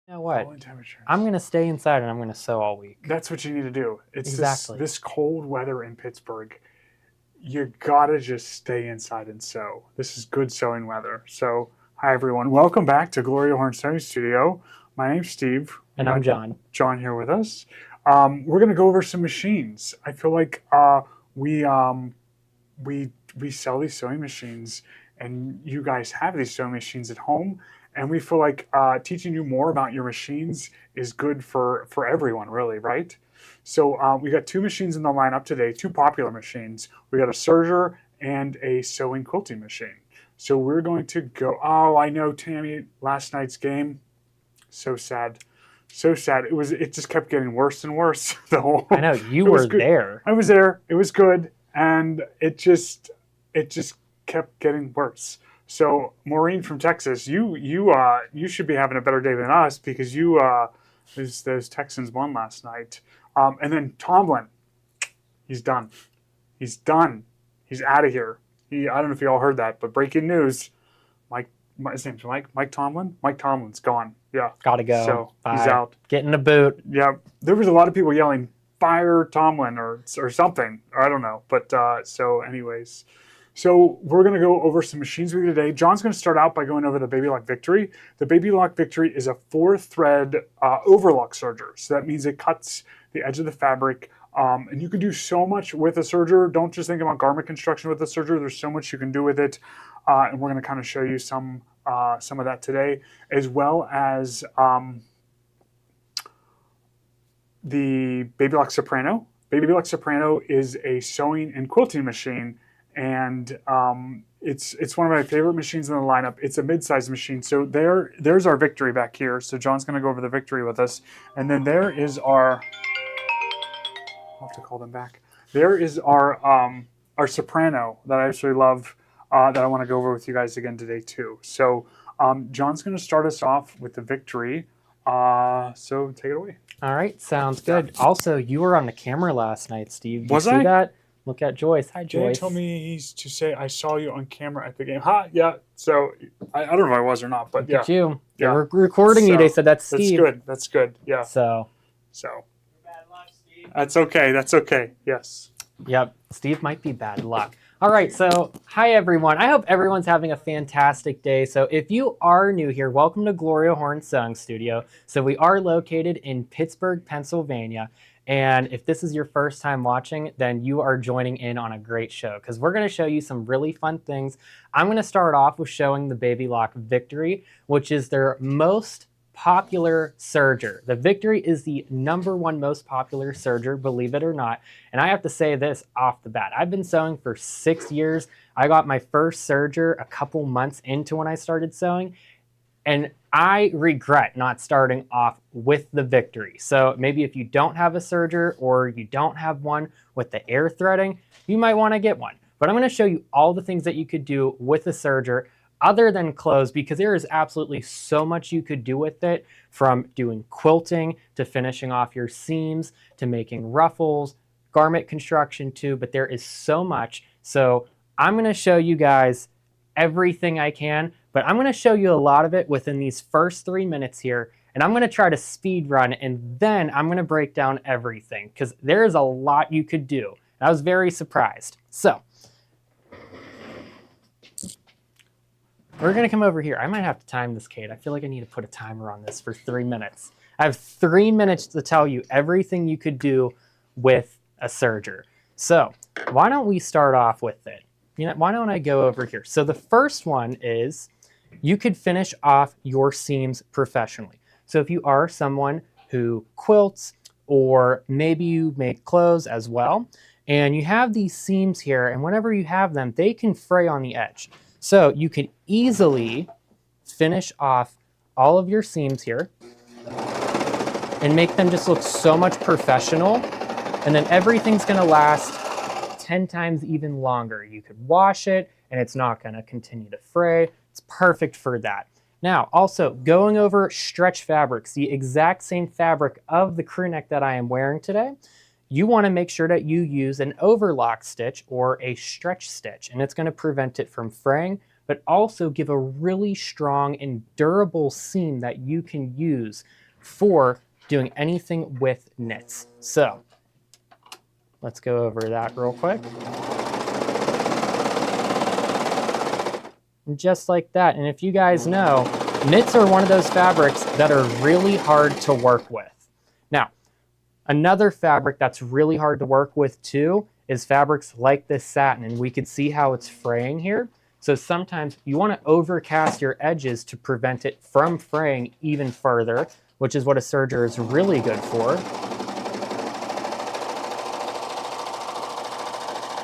You know what? Falling temperatures. I'm going to stay inside and I'm going to sew all week. That's what you need to do. It's Exactly. this cold weather in Pittsburgh. You gotta just stay inside and sew. This is good sewing weather. So, hi everyone. Welcome back to Gloria Horn Sewing Studio. My name's Steve. And I'm John. John here with us. We're gonna go over some machines. I feel like we sell these sewing machines, and you guys have these sewing machines at home. And we feel like teaching you more about your machines is good for everyone, really, right? So we got two machines in the lineup today, two popular machines. We got a serger and a sewing quilting machine. So we're going to go. Oh, I know, Tammy. Last night's game, so sad, so sad. It just kept getting worse and worse. I know you were there. I was there. It was good, and it just kept getting worse. So Maureen from Texas, you should be having a better day than us because those Texans won last night. And then Tomlin, he's done. He's done. He's out of here. I don't know if you all heard that, but breaking news: his name's Mike Tomlin. Mike Tomlin's gone. Yeah, gotta go. So bye. He's out. Get in the boot. Yeah, there was a lot of people yelling "Fire Tomlin" or something. I don't know, but so anyways. So we're going to go over some machines with you today. John's going to start out by going over the Baby Lock Victory. The Baby Lock Victory is a 4-thread overlock serger. So that means it cuts the edge of the fabric. And you can do so much with a serger. Don't just think about garment construction with a serger. There's so much you can do with it. And we're going to kind of show you some of that today, as well as the Baby Lock Soprano. Baby Lock Soprano is a sewing and quilting machine. And it's one of my favorite machines in the lineup. It's a mid-sized machine. So there's our Victory back here. So John's going to go over the Victory with us. And then there is our, I'll have to call them back. There is our Soprano that I absolutely love that I want to go over with you guys again today too. So John's going to start us off with the Victory. So take it away. All right, sounds good. Also, you were on the camera last night, Steve. Did you see that? Look at Joyce. Hi, Joyce. Jay told me to say I saw you on camera at the game. Ha, yeah. So I don't know if I was or not, but Look yeah. at you. They Yeah. were recording you. They said that's Steve. That's good. That's good. Yeah. So. Bad luck, Steve. That's okay. That's okay. Yes. Yep. Steve might be bad luck. All right. So hi, everyone. I hope everyone's having a fantastic day. So if you are new here, welcome to Gloria Horn Sewing Studio. So we are located in Pittsburgh, Pennsylvania. And if this is your first time watching, then you are joining in on a great show because we're going to show you some really fun things. I'm going to start off with showing the Baby Lock Victory, which is their most popular serger. The Victory is the #1 most popular serger, believe it or not. And I have to say this off the bat. I've been sewing for 6 years. I got my first serger a couple months into when I started sewing. And I regret not starting off with the Victory. So maybe if you don't have a serger or you don't have one with the air threading, you might want to get one. But I'm going to show you all the things that you could do with a serger other than clothes because there is absolutely so much you could do with it, from doing quilting to finishing off your seams to making ruffles, garment construction too, but there is so much. So I'm going to show you guys everything I can, but I'm going to show you a lot of it within these first 3 minutes here, and I'm going to try to speed run, and then I'm going to break down everything because there is a lot you could do. I was very surprised. So we're going to come over here. I might have to time this, Kate. I feel like I need to put a timer on this for 3 minutes. I have 3 minutes to tell you everything you could do with a serger. So why don't we start off with it? You know, why don't I go over here? So the first one is you could finish off your seams professionally. So if you are someone who quilts or maybe you make clothes as well, and you have these seams here, and whenever you have them, they can fray on the edge. So you could easily finish off all of your seams here and make them just look so much professional. And then everything's gonna last 10 times even longer. You could wash it and it's not gonna continue to fray. It's perfect for that. Now, also going over stretch fabrics, the exact same fabric of the crew neck that I am wearing today, you wanna make sure that you use an overlock stitch or a stretch stitch, and it's gonna prevent it from fraying, but also give a really strong and durable seam that you can use for doing anything with knits. So let's go over that real quick. And just like that. And if you guys know, knits are one of those fabrics that are really hard to work with. Now, another fabric that's really hard to work with too is fabrics like this satin, and we can see how it's fraying here. So sometimes you want to overcast your edges to prevent it from fraying even further, which is what a serger is really good for.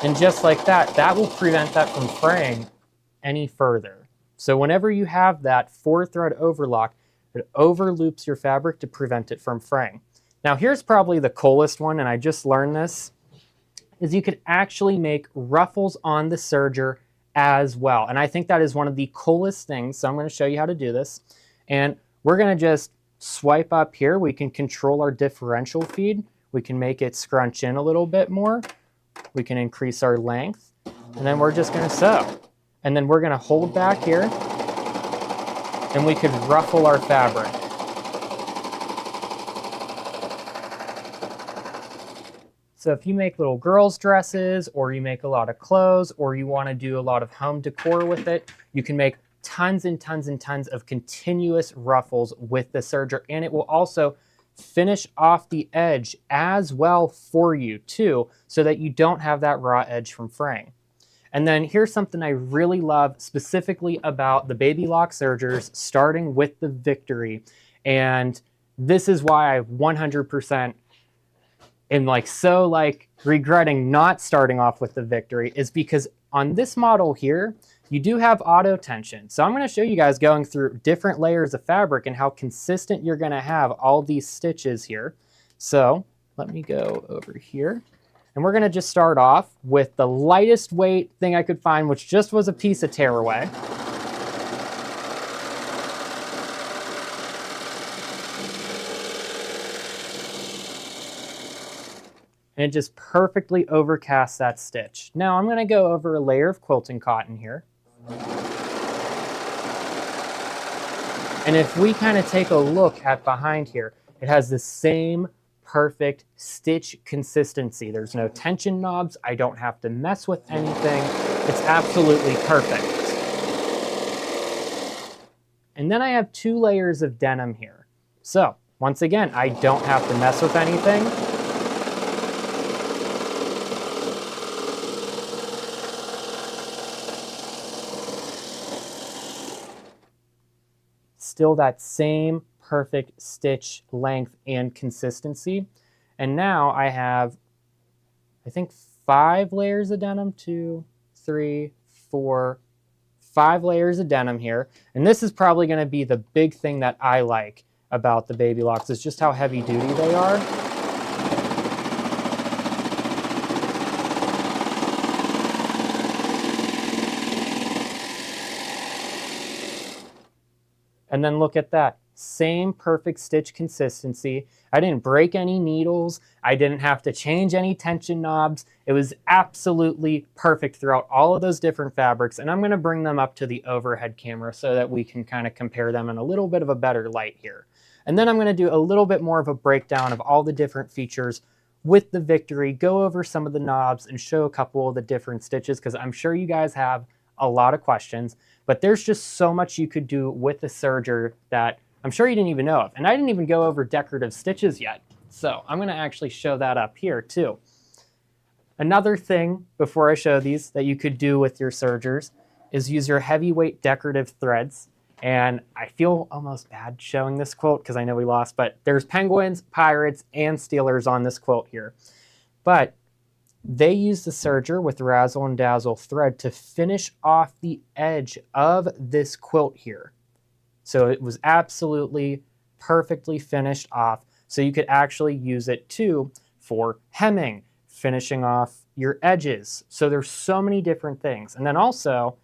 And just like that, that will prevent that from fraying any further. So whenever you have that 4-thread overlock, it overloops your fabric to prevent it from fraying. Now here's probably the coolest one, and I just learned this, is you could actually make ruffles on the serger as well. And I think that is one of the coolest things. So I'm going to show you how to do this. And we're going to just swipe up here. We can control our differential feed. We can make it scrunch in a little bit more. We can increase our length. And then we're just going to sew. And then we're going to hold back here. And we could ruffle our fabric. So if you make little girls' dresses, or you make a lot of clothes, or you want to do a lot of home decor with it, you can make tons and tons and tons of continuous ruffles with the serger, and it will also finish off the edge as well for you too, so that you don't have that raw edge from fraying. And then here's something I really love specifically about the Baby Lock sergers, starting with the Victory. And this is why I 100% am regretting not starting off with the Victory, is because on this model here, you do have auto tension. So I'm going to show you guys going through different layers of fabric and how consistent you're going to have all these stitches here. So let me go over here. And we're going to just start off with the lightest weight thing I could find, which just was a piece of tearaway. And it just perfectly overcasts that stitch. Now I'm going to go over a layer of quilting cotton here. And if we kind of take a look at behind here, it has the same perfect stitch consistency. There's no tension knobs. I don't have to mess with anything. It's absolutely perfect. And then I have 2 layers of denim here. So once again, I don't have to mess with anything. Still that same perfect stitch length and consistency. And now I have, I think, 5 layers of denim, 2, 3, 4, 5 layers of denim here. And this is probably going to be the big thing that I like about the Baby Locks, is just how heavy duty they are. And then look at that, same perfect stitch consistency. I didn't break any needles. I didn't have to change any tension knobs. It was absolutely perfect throughout all of those different fabrics. And I'm going to bring them up to the overhead camera so that we can kind of compare them in a little bit of a better light here. And then I'm going to do a little bit more of a breakdown of all the different features with the Victory, go over some of the knobs and show a couple of the different stitches, because I'm sure you guys have a lot of questions. But there's just so much you could do with the serger that I'm sure you didn't even know of. And I didn't even go over decorative stitches yet. So I'm going to actually show that up here too. Another thing before I show these that you could do with your sergers is use your heavyweight decorative threads. And I feel almost bad showing this quilt because I know we lost, but there's penguins, pirates, and Steelers on this quilt here. But they use the serger with razzle and dazzle thread to finish off the edge of this quilt here. So it was absolutely perfectly finished off. So you could actually use it too for hemming, finishing off your edges. So there's so many different things. And then also,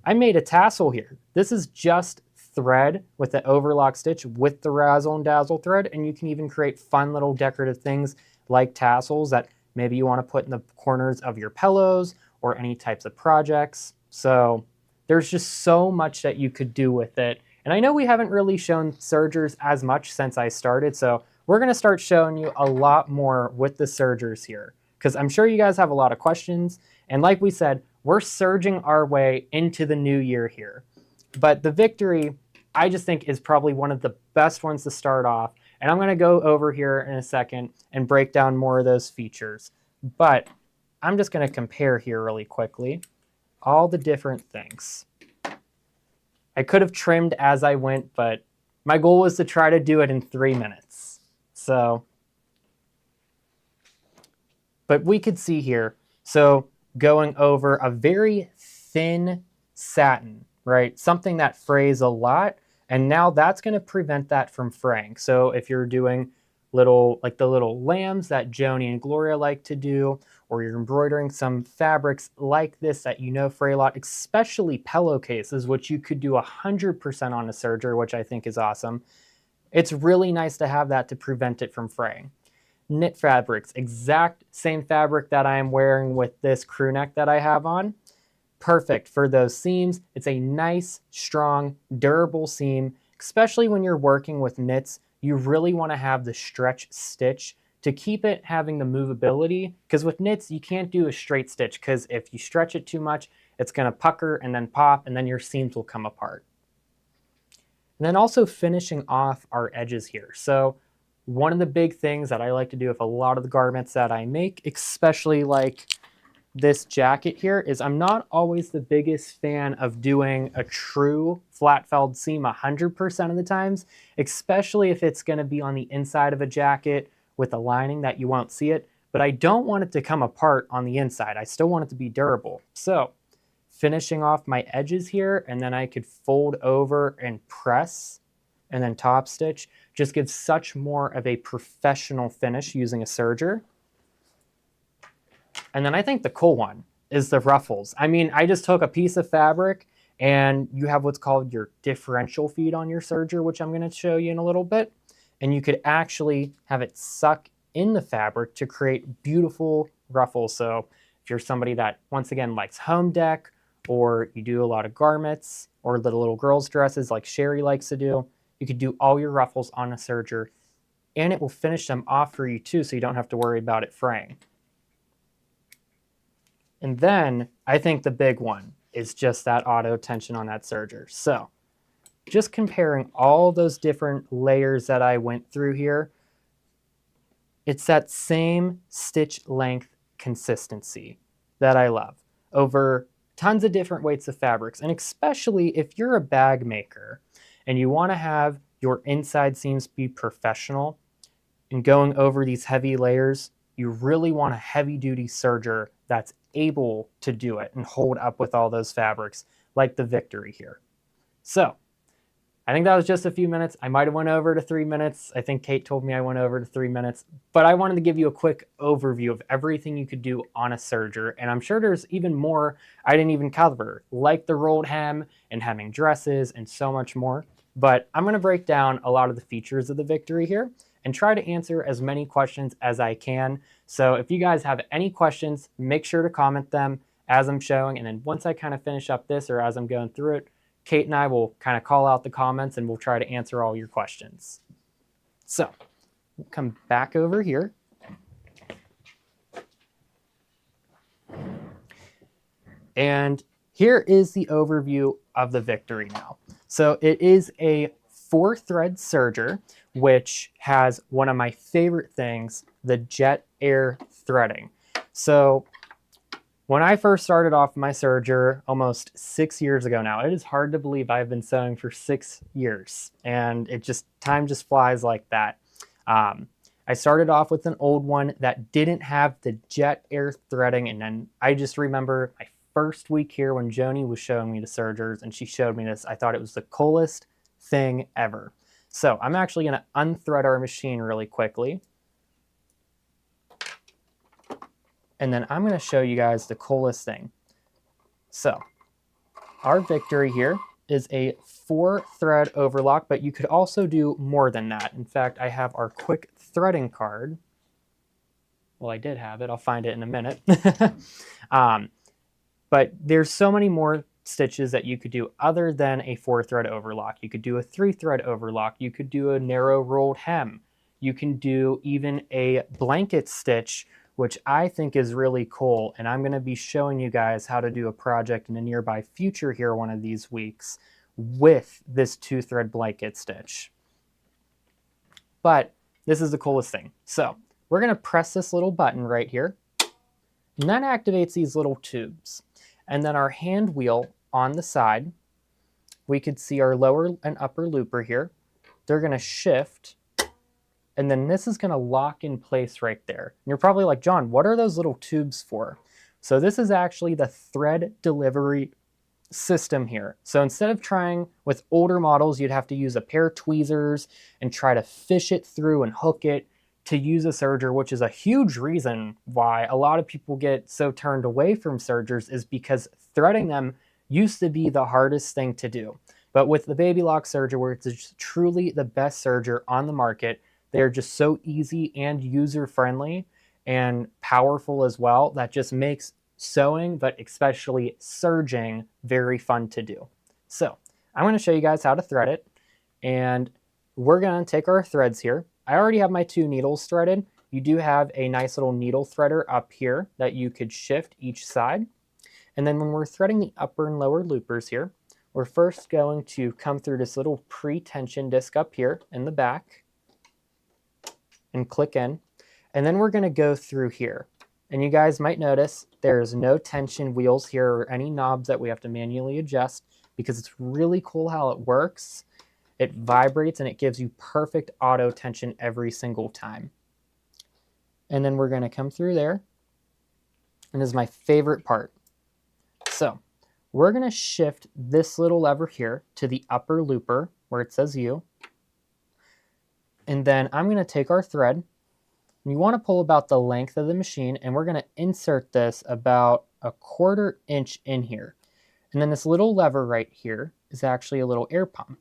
I made a tassel here. This is just thread with the overlock stitch with the razzle and dazzle thread. And you can even create fun little decorative things like tassels that maybe you want to put in the corners of your pillows or any types of projects. So There's just so much that you could do with it. And I know we haven't really shown sergers as much since I started, so we're gonna start showing you a lot more with the sergers here, because I'm sure you guys have a lot of questions. And like we said, we're surging our way into the new year here. But the Victory, I just think, is probably one of the best ones to start off. And I'm going to go over here in a second and break down more of those features. But I'm just going to compare here really quickly all the different things. I could have trimmed as I went, but my goal was to try to do it in 3 minutes. So, but we could see here, so going over a very thin satin, right? Something that frays a lot. And now that's going to prevent that from fraying. So if you're doing like the little lambs that Joni and Gloria like to do, or you're embroidering some fabrics like this that you know fray a lot, especially pillowcases, which you could do 100% on a serger, which I think is awesome. It's really nice to have that to prevent it from fraying. Knit fabrics, exact same fabric that I am wearing with this crew neck that I have on. Perfect for those seams. It's a nice, strong, durable seam, especially when you're working with knits. You really want to have the stretch stitch to keep it having the movability, because with knits, you can't do a straight stitch, because if you stretch it too much, it's going to pucker and then pop, and then your seams will come apart. And then also finishing off our edges here. So one of the big things that I like to do with a lot of the garments that I make, especially like this jacket here, is I'm not always the biggest fan of doing a true flat felled seam 100% of the times, especially if it's going to be on the inside of a jacket with a lining that you won't see it, but I don't want it to come apart on the inside. I still want it to be durable. So finishing off my edges here, and then I could fold over and press and then top stitch, just gives such more of a professional finish using a serger. And then I think the cool one is the ruffles. I mean, I just took a piece of fabric, and you have what's called your differential feed on your serger, which I'm going to show you in a little bit. And you could actually have it suck in the fabric to create beautiful ruffles. So if you're somebody that, once again, likes home dec, or you do a lot of garments or the little girls' dresses like Sherry likes to do, you could do all your ruffles on a serger, and it will finish them off for you too, so you don't have to worry about it fraying. And then I think the big one is just that auto tension on that serger. So just comparing all those different layers that I went through here, it's that same stitch length consistency that I love over tons of different weights of fabrics. And especially if you're a bag maker and you want to have your inside seams be professional and going over these heavy layers, you really want a heavy duty serger that's able to do it and hold up with all those fabrics, like the Victory here. So I think that was just a few minutes. I might have went over to 3 minutes. I think Kate told me I went over to 3 minutes, but I wanted to give you a quick overview of everything you could do on a serger. And I'm sure there's even more I didn't even cover, like the rolled hem and hemming dresses and so much more. But I'm going to break down a lot of the features of the Victory here and try to answer as many questions as I can. So if you guys have any questions, make sure to comment them as I'm showing. And then once I kind of finish up this, or as I'm going through it, Kate and I will kind of call out the comments and we'll try to answer all your questions. So we'll come back over here. And here is the overview of the Victory now. So it is a 4-thread serger, which has one of my favorite things, the jet air threading. So when I first started off my serger almost 6 years ago now, it is hard to believe I've been sewing for 6 years, and time just flies like that. I started off with an old one that didn't have the jet air threading, and then I just remember my first week here when Joni was showing me the sergers and she showed me this, I thought it was the coolest thing ever. So I'm actually going to unthread our machine really quickly. And then I'm going to show you guys the coolest thing. So our Victory here is a 4-thread overlock, but you could also do more than that. In fact, I have our quick threading card. Well, I did have it. I'll find it in a minute. But there's so many more stitches that you could do other than a 4-thread overlock. You could do a 3-thread overlock. You could do a narrow rolled hem. You can do even a blanket stitch, which I think is really cool. And I'm going to be showing you guys how to do a project in a nearby future here one of these weeks with this 2-thread blanket stitch. But this is the coolest thing. So we're going to press this little button right here, and that activates these little tubes. And then our hand wheel on the side, we could see our lower and upper looper here. They're going to shift, and then this is going to lock in place right there. And you're probably like, John, what are those little tubes for? So this is actually the thread delivery system here. So instead of trying with older models, you'd have to use a pair of tweezers and try to fish it through and hook it to use a serger, which is a huge reason why a lot of people get so turned away from sergers, is because threading them used to be the hardest thing to do. But with the Baby Lock serger, where it's truly the best serger on the market, they're just so easy and user-friendly and powerful as well, that just makes sewing, but especially serging, very fun to do. So I'm going to show you guys how to thread it, and we're going to take our threads here. I already have my 2 needles threaded. You do have a nice little needle threader up here that you could shift each side. And then when we're threading the upper and lower loopers here, we're first going to come through this little pre-tension disc up here in the back and click in. And then we're going to go through here. And you guys might notice there's no tension wheels here or any knobs that we have to manually adjust, because it's really cool how it works. It vibrates and it gives you perfect auto tension every single time. And then we're going to come through there. And this is my favorite part. So we're going to shift this little lever here to the upper looper where it says U. And then I'm going to take our thread. You want to pull about the length of the machine, and we're going to insert this about a 1/4 inch in here. And then this little lever right here is actually a little air pump.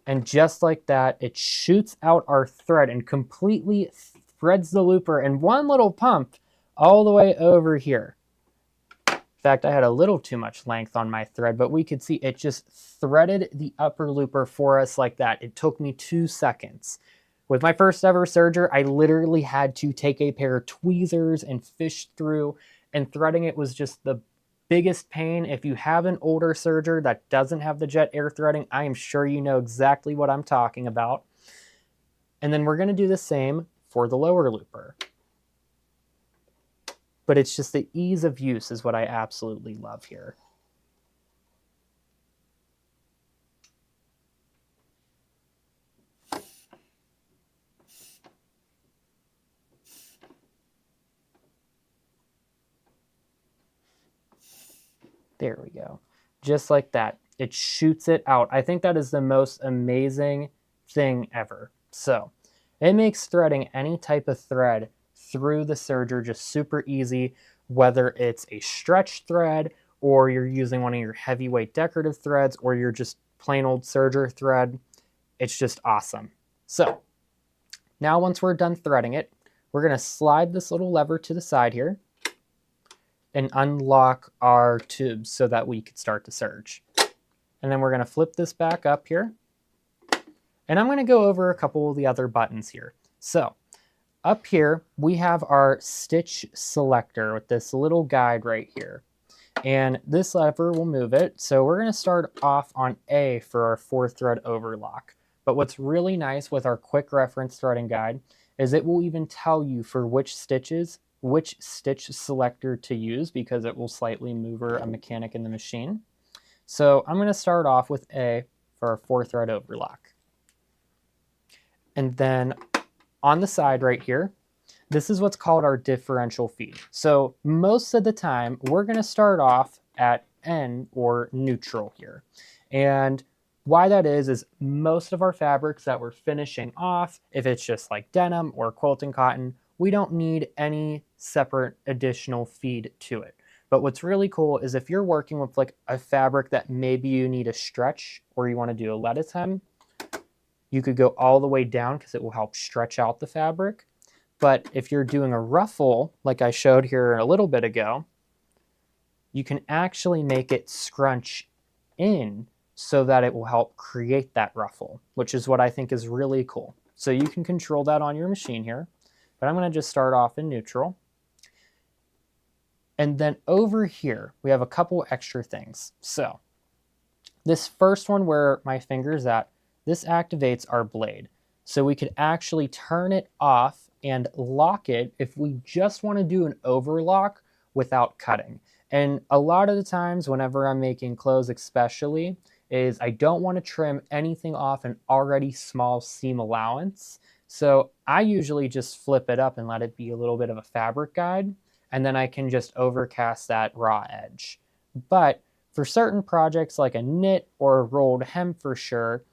And just like that, it shoots out our thread and completely threads the looper in one little pump all the way over here. In fact, I had a little too much length on my thread, but we could see it just threaded the upper looper for us like that. It took me 2 seconds. With my first ever serger, I literally had to take a pair of tweezers and fish through, and threading it was just the biggest pain. If you have an older serger that doesn't have the jet air threading, I am sure you know exactly what I'm talking about. And then we're going to do the same for the lower looper. But it's just the ease of use is what I absolutely love here. There we go. Just like that. It shoots it out. I think that is the most amazing thing ever. So it makes threading any type of thread through the serger just super easy, whether it's a stretch thread or you're using one of your heavyweight decorative threads or you're just plain old serger thread. It's just awesome. So now once we're done threading it, we're going to slide this little lever to the side here and unlock our tubes so that we could start to serge. And then we're going to flip this back up here. And I'm going to go over a couple of the other buttons here. So up here, we have our stitch selector with this little guide right here. And this lever will move it. So we're going to start off on A for our 4-thread overlock. But what's really nice with our quick reference threading guide is it will even tell you for which stitches which stitch selector to use, because it will slightly maneuver a mechanic in the machine. So I'm going to start off with A for our 4-thread overlock. And then on the side right here, this is what's called our differential feed. So most of the time, we're going to start off at N or neutral here. And why that is most of our fabrics that we're finishing off, if it's just like denim or quilting cotton, we don't need any separate additional feed to it. But what's really cool is if you're working with like a fabric that maybe you need a stretch or you want to do a lettuce hem, you could go all the way down because it will help stretch out the fabric. But if you're doing a ruffle, like I showed here a little bit ago, you can actually make it scrunch in so that it will help create that ruffle, which is what I think is really cool. So you can control that on your machine here, but I'm going to just start off in neutral. And then over here, we have a couple extra things. So this first one where my finger's at, this activates our blade. So we could actually turn it off and lock it if we just want to do an overlock without cutting. And a lot of the times whenever I'm making clothes especially, is I don't want to trim anything off an already small seam allowance. So I usually just flip it up and let it be a little bit of a fabric guide, and then I can just overcast that raw edge. But for certain projects like a knit or a rolled hem for sure,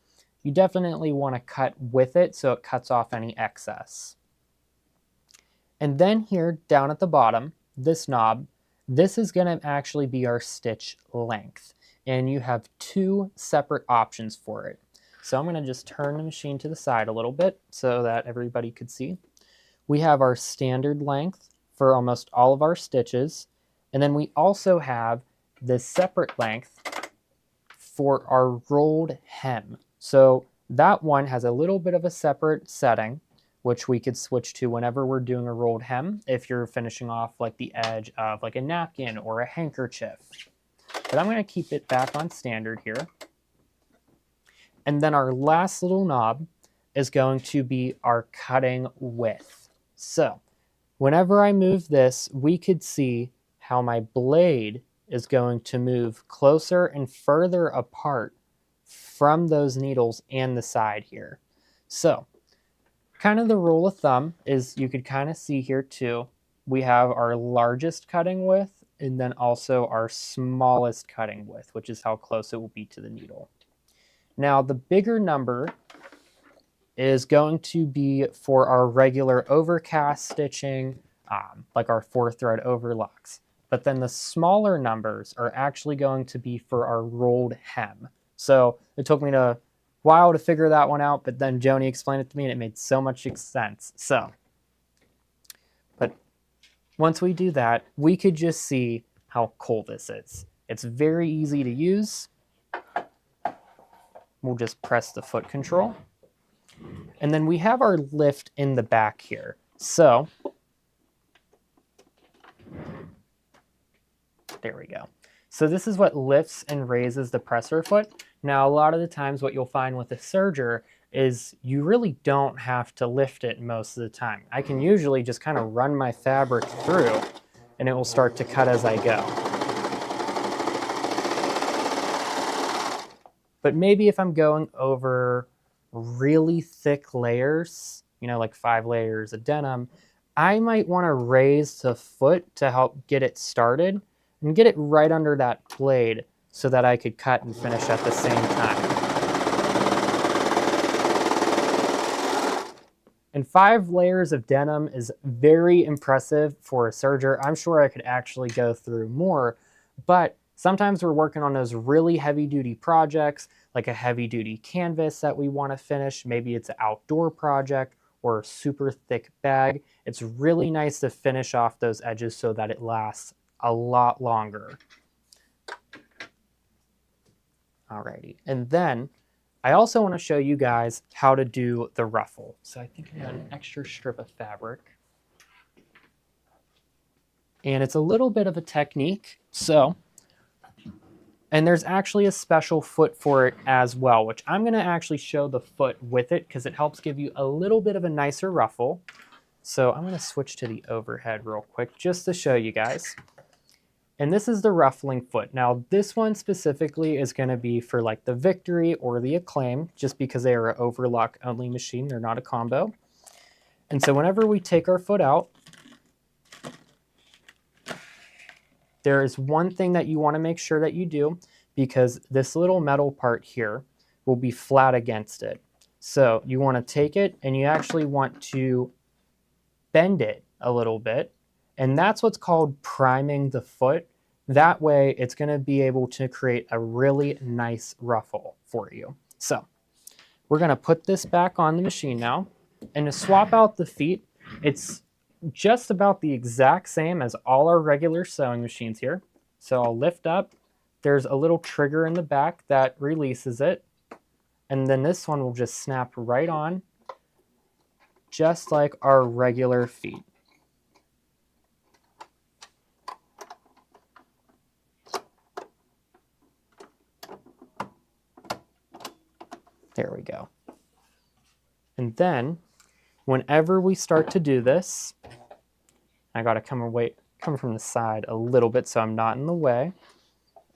you definitely want to cut with it so it cuts off any excess. And then here down at the bottom, this knob, this is going to actually be our stitch length. And you have two separate options for it. So I'm going to just turn the machine to the side a little bit so that everybody could see. We have our standard length for almost all of our stitches. And then we also have this separate length for our rolled hem. So that one has a little bit of a separate setting, which we could switch to whenever we're doing a rolled hem if you're finishing off like the edge of like a napkin or a handkerchief. But I'm going to keep it back on standard here. And then our last little knob is going to be our cutting width. So whenever I move this, we could see how my blade is going to move closer and further apart from those needles and the side here. So kind of the rule of thumb is you could kind of see here too, we have our largest cutting width and then also our smallest cutting width, which is how close it will be to the needle. Now the bigger number is going to be for our regular overcast stitching, like our 4-thread overlocks. But then the smaller numbers are actually going to be for our rolled hem. So it took me a while to figure that one out, but then Joni explained it to me and it made so much sense. So, but once we do that, we could just see how cool this is. It's very easy to use. We'll just press the foot control. And then we have our lift in the back here. So, there we go. So this is what lifts and raises the presser foot. Now, a lot of the times what you'll find with a serger is you really don't have to lift it most of the time. I can usually just kind of run my fabric through and it will start to cut as I go. But maybe if I'm going over really thick layers, you know, like 5 layers of denim, I might want to raise the foot to help get it started and get it right under that blade so that I could cut and finish at the same time. And 5 layers of denim is very impressive for a serger. I'm sure I could actually go through more, but sometimes we're working on those really heavy-duty projects, like a heavy-duty canvas that we want to finish. Maybe it's an outdoor project or a super thick bag. It's really nice to finish off those edges so that it lasts a lot longer. Alrighty, and then I also want to show you guys how to do the ruffle. So I think I got an extra strip of fabric. And it's a little bit of a technique, and there's actually a special foot for it as well, which I'm going to actually show the foot with it because it helps give you a little bit of a nicer ruffle. So I'm going to switch to the overhead real quick just to show you guys. And this is the ruffling foot. Now this one specifically is going to be for like the Victory or the Acclaim, just because they are an overlock only machine. They're not a combo. And so whenever we take our foot out, there is one thing that you want to make sure that you do, because this little metal part here will be flat against it. So you want to take it and you actually want to bend it a little bit. And that's what's called priming the foot. That way it's going to be able to create a really nice ruffle for you. So we're going to put this back on the machine now. And to swap out the feet, it's just about the exact same as all our regular sewing machines here. So I'll lift up. There's a little trigger in the back that releases it. And then this one will just snap right on, just like our regular feet. There we go. And then, whenever we start to do this, I gotta come from the side a little bit so I'm not in the way,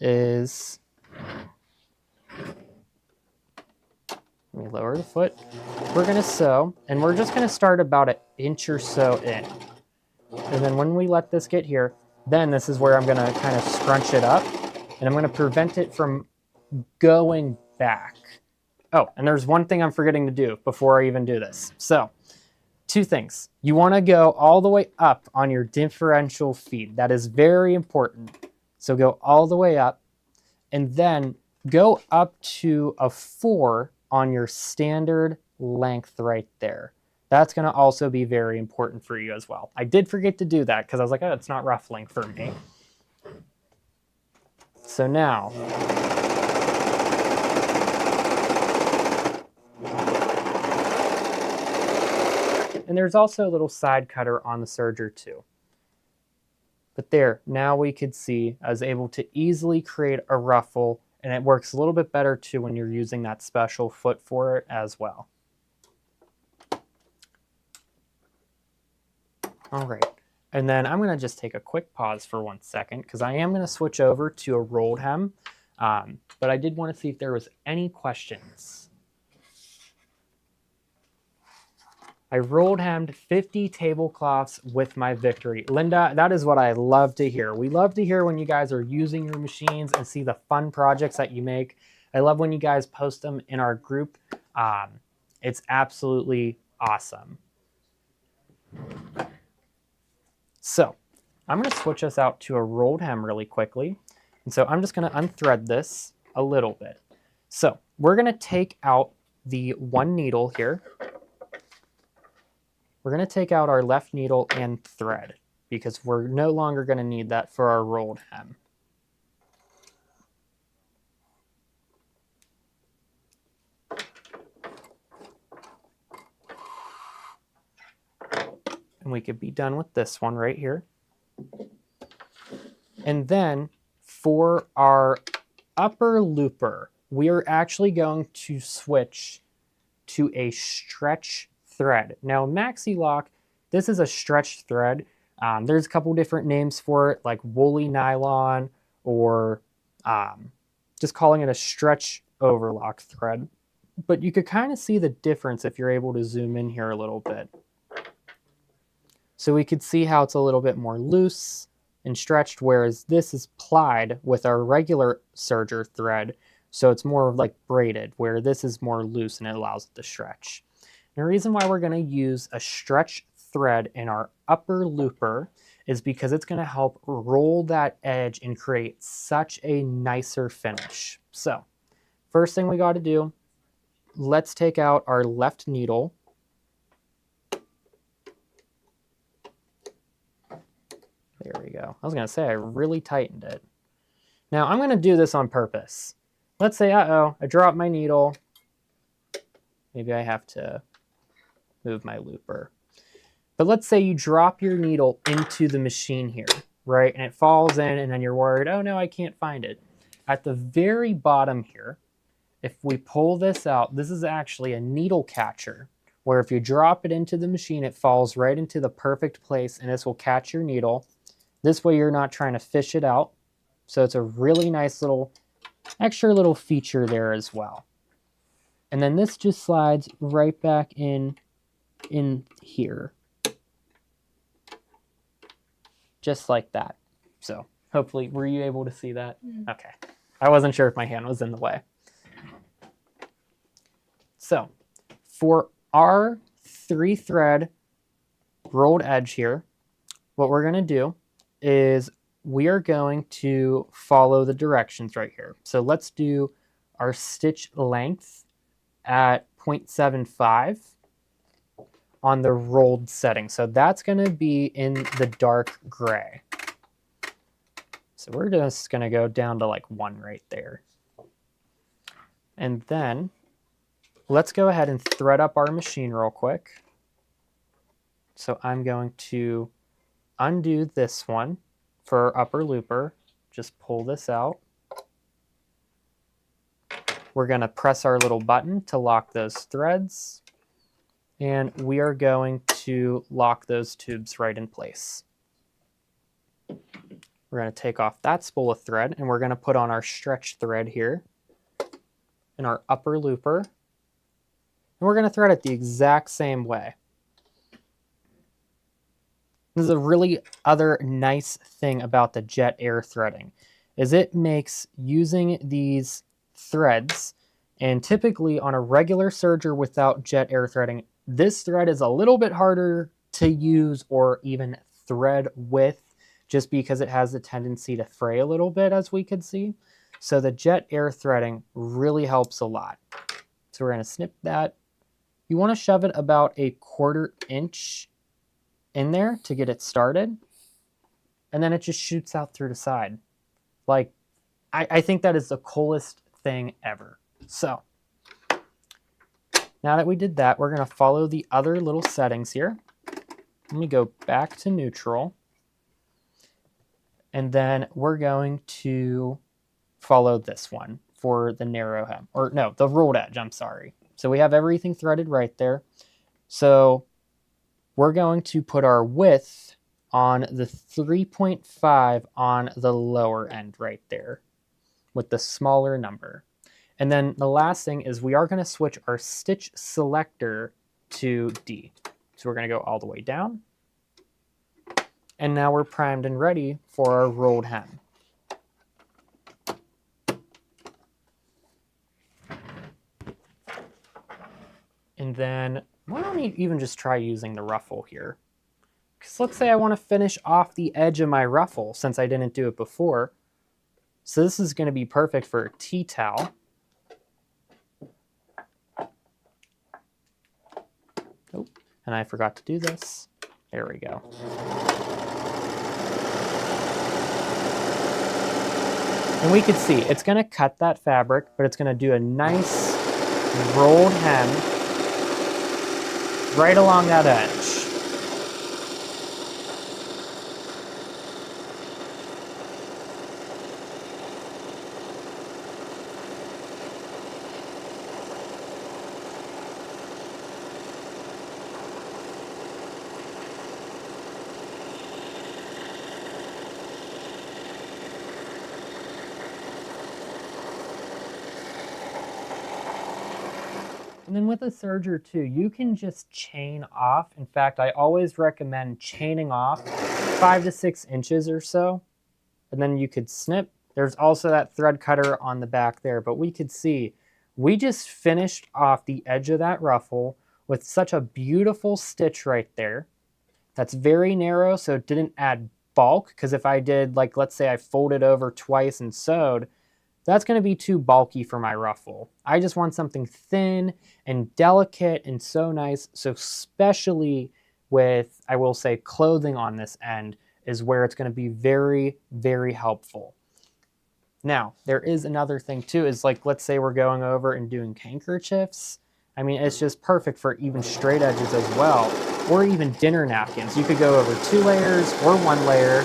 is, let me lower the foot. We're gonna sew, and we're just gonna start about an inch or so in. And then when we let this get here, then this is where I'm gonna kind of scrunch it up, and I'm gonna prevent it from going back. Oh, and there's one thing I'm forgetting to do before I even do this. So, two things. You want to go all the way up on your differential feet. That is very important. So go all the way up, and then go up to a 4 on your standard length right there. That's going to also be very important for you as well. I did forget to do that because I was like, oh, it's not ruffling for me. So now, and there's also a little side cutter on the serger too. But there, now we could see I was able to easily create a ruffle, and it works a little bit better too when you're using that special foot for it as well. All right, and then I'm gonna just take a quick pause for 1 second because I am gonna switch over to a rolled hem, but I did want to see if there was any questions. I rolled hemmed 50 tablecloths with my victory. Linda, that is what I love to hear. We love to hear when you guys are using your machines and see the fun projects that you make. I love when you guys post them in our group. It's absolutely awesome. So I'm going to switch us out to a rolled hem really quickly. And so I'm just going to unthread this a little bit. So we're going to take out the one needle here. We're going to take out our left needle and thread because we're no longer going to need that for our rolled hem. And we could be done with this one right here. And then for our upper looper, we are actually going to switch to a stretch thread. Now, Maxi Lock, this is a stretch thread. There's a couple different names for it, like woolly nylon, or just calling it a stretch overlock thread. But you could kind of see the difference if you're able to zoom in here a little bit. So we could see how it's a little bit more loose and stretched, whereas this is plied with our regular serger thread. So it's more like braided, where this is more loose and it allows it to stretch. The reason why we're going to use a stretch thread in our upper looper is because it's going to help roll that edge and create such a nicer finish. So first thing we got to do, let's take out our left needle. There we go. I was going to say I really tightened it. Now I'm going to do this on purpose. Let's say, uh-oh, I dropped my needle. Maybe I have to move my looper. But let's say you drop your needle into the machine here, right? And it falls in and then you're worried, oh no, I can't find it. At the very bottom here, if we pull this out, this is actually a needle catcher, where if you drop it into the machine, it falls right into the perfect place and this will catch your needle. This way you're not trying to fish it out. So it's a really nice little, extra little feature there as well. And then this just slides right back in here. Just like that. So hopefully, were you able to see that? Mm. Okay. I wasn't sure if my hand was in the way. So for our 3-thread rolled edge here, what we're going to do is we are going to follow the directions right here. So let's do our stitch length at 0.75 on the rolled setting. So that's going to be in the dark gray. So we're just going to go down to like 1 right there. And then let's go ahead and thread up our machine real quick. So I'm going to undo this one for our upper looper. Just pull this out. We're going to press our little button to lock those threads. And we are going to lock those tubes right in place. We're going to take off that spool of thread, and we're going to put on our stretch thread here in our upper looper. And we're going to thread it the exact same way. This is a really other nice thing about the jet air threading, is it makes using these threads, and typically on a regular serger without jet air threading, this thread is a little bit harder to use or even thread with, just because it has a tendency to fray a little bit, as we could see. So the jet air threading really helps a lot. So we're going to snip that. You want to shove it about a 1/4 inch in there to get it started, and then it just shoots out through the side. Like, I think that is the coolest thing ever. So now that we did that, we're going to follow the other little settings here. Let me go back to neutral, and then we're going to follow this one for the narrow hem, or no, the rolled edge, I'm sorry. So we have everything threaded right there. So we're going to put our width on the 3.5 on the lower end right there with the smaller number. And then the last thing is we are going to switch our stitch selector to D. So we're going to go all the way down. And now we're primed and ready for our rolled hem. And then why don't we even just try using the ruffle here? Because let's say I want to finish off the edge of my ruffle since I didn't do it before. So this is going to be perfect for a tea towel. Oh, and I forgot to do this. There we go. And we could see it's going to cut that fabric, but it's going to do a nice rolled hem right along that edge. And then with a serger too, you can just chain off. In fact, I always recommend chaining off 5 to 6 inches or so. And then you could snip. There's also that thread cutter on the back there, but we could see we just finished off the edge of that ruffle with such a beautiful stitch right there. That's very narrow, so it didn't add bulk, because if I did, like, let's say I folded over twice and sewed, that's going to be too bulky for my ruffle. I just want something thin and delicate and so nice. So especially with, I will say, clothing on this end is where it's going to be very, very helpful. Now, there is another thing too, is like, let's say we're going over and doing handkerchiefs. I mean, it's just perfect for even straight edges as well, or even dinner napkins. You could go over 2 layers or 1 layer.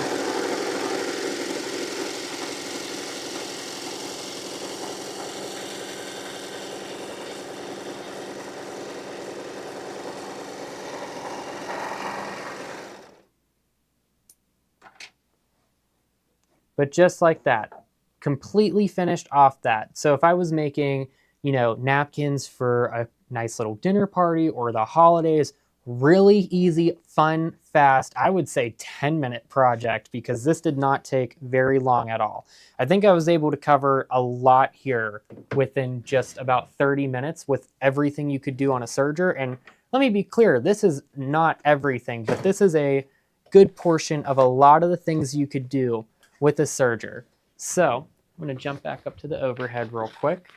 But just like that, completely finished off that. So if I was making, you know, napkins for a nice little dinner party or the holidays, really easy, fun, fast, I would say 10-minute project, because this did not take very long at all. I think I was able to cover a lot here within just about 30 minutes with everything you could do on a serger. And let me be clear, this is not everything, but this is a good portion of a lot of the things you could do with a serger. So I'm going to jump back up to the overhead real quick.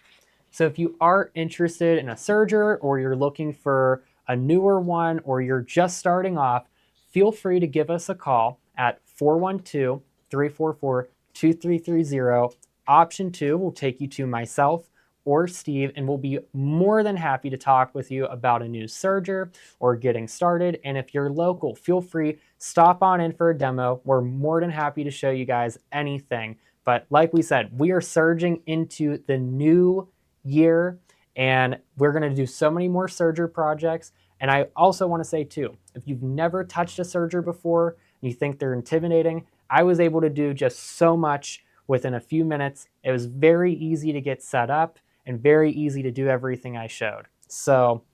So if you are interested in a serger, or you're looking for a newer one, or you're just starting off, feel free to give us a call at 412-344-2688. 2330. Option 2 will take you to myself or Steve, and we'll be more than happy to talk with you about a new serger or getting started. And if you're local, feel free, stop on in for a demo. We're more than happy to show you guys anything. But like we said, we are surging into the new year, and we're gonna do so many more serger projects. And I also wanna say too, if you've never touched a serger before and you think they're intimidating, I was able to do just so much within a few minutes. It was very easy to get set up and very easy to do everything I showed. So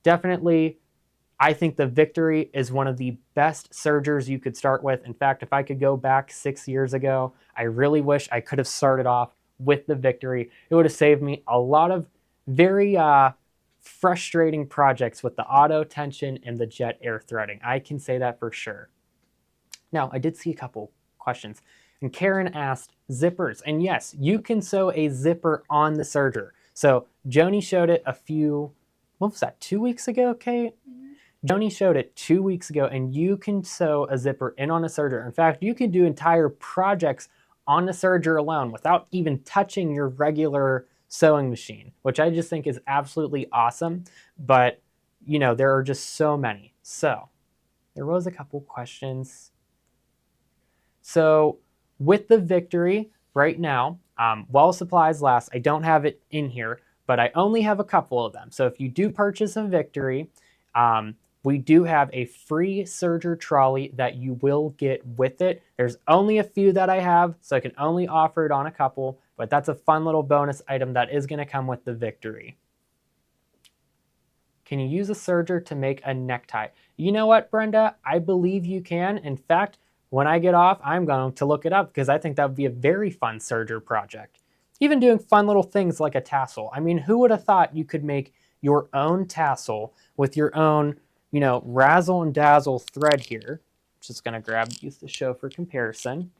definitely, I think the Victory is one of the best sergers you could start with. In fact, if I could go back 6 years ago, I really wish I could have started off with the Victory. It would have saved me a lot of very frustrating projects with the auto tension and the jet air threading. I can say that for sure. Now, I did see a couple questions. And Karen asked, zippers. And yes, you can sew a zipper on the serger. So Joni showed it what was that, 2 weeks ago, Kate? Mm-hmm. Joni showed it 2 weeks ago, and you can sew a zipper in on a serger. In fact, you can do entire projects on the serger alone without even touching your regular sewing machine, which I just think is absolutely awesome. But, you know, there are just so many. So there was a couple questions. So with the Victory right now, while supplies last, I don't have it in here, but I only have a couple of them. So if you do purchase a Victory, we do have a free serger trolley that you will get with it. There's only a few that I have, so I can only offer it on a couple, but that's a fun little bonus item that is going to come with the Victory. Can you use a serger to make a necktie? You know what, Brenda? I believe you can. In fact, when I get off, I'm going to look it up because I think that would be a very fun serger project. Even doing fun little things like a tassel. I mean, who would have thought you could make your own tassel with your own, you know, razzle and dazzle thread here. Just going to use the show for comparison.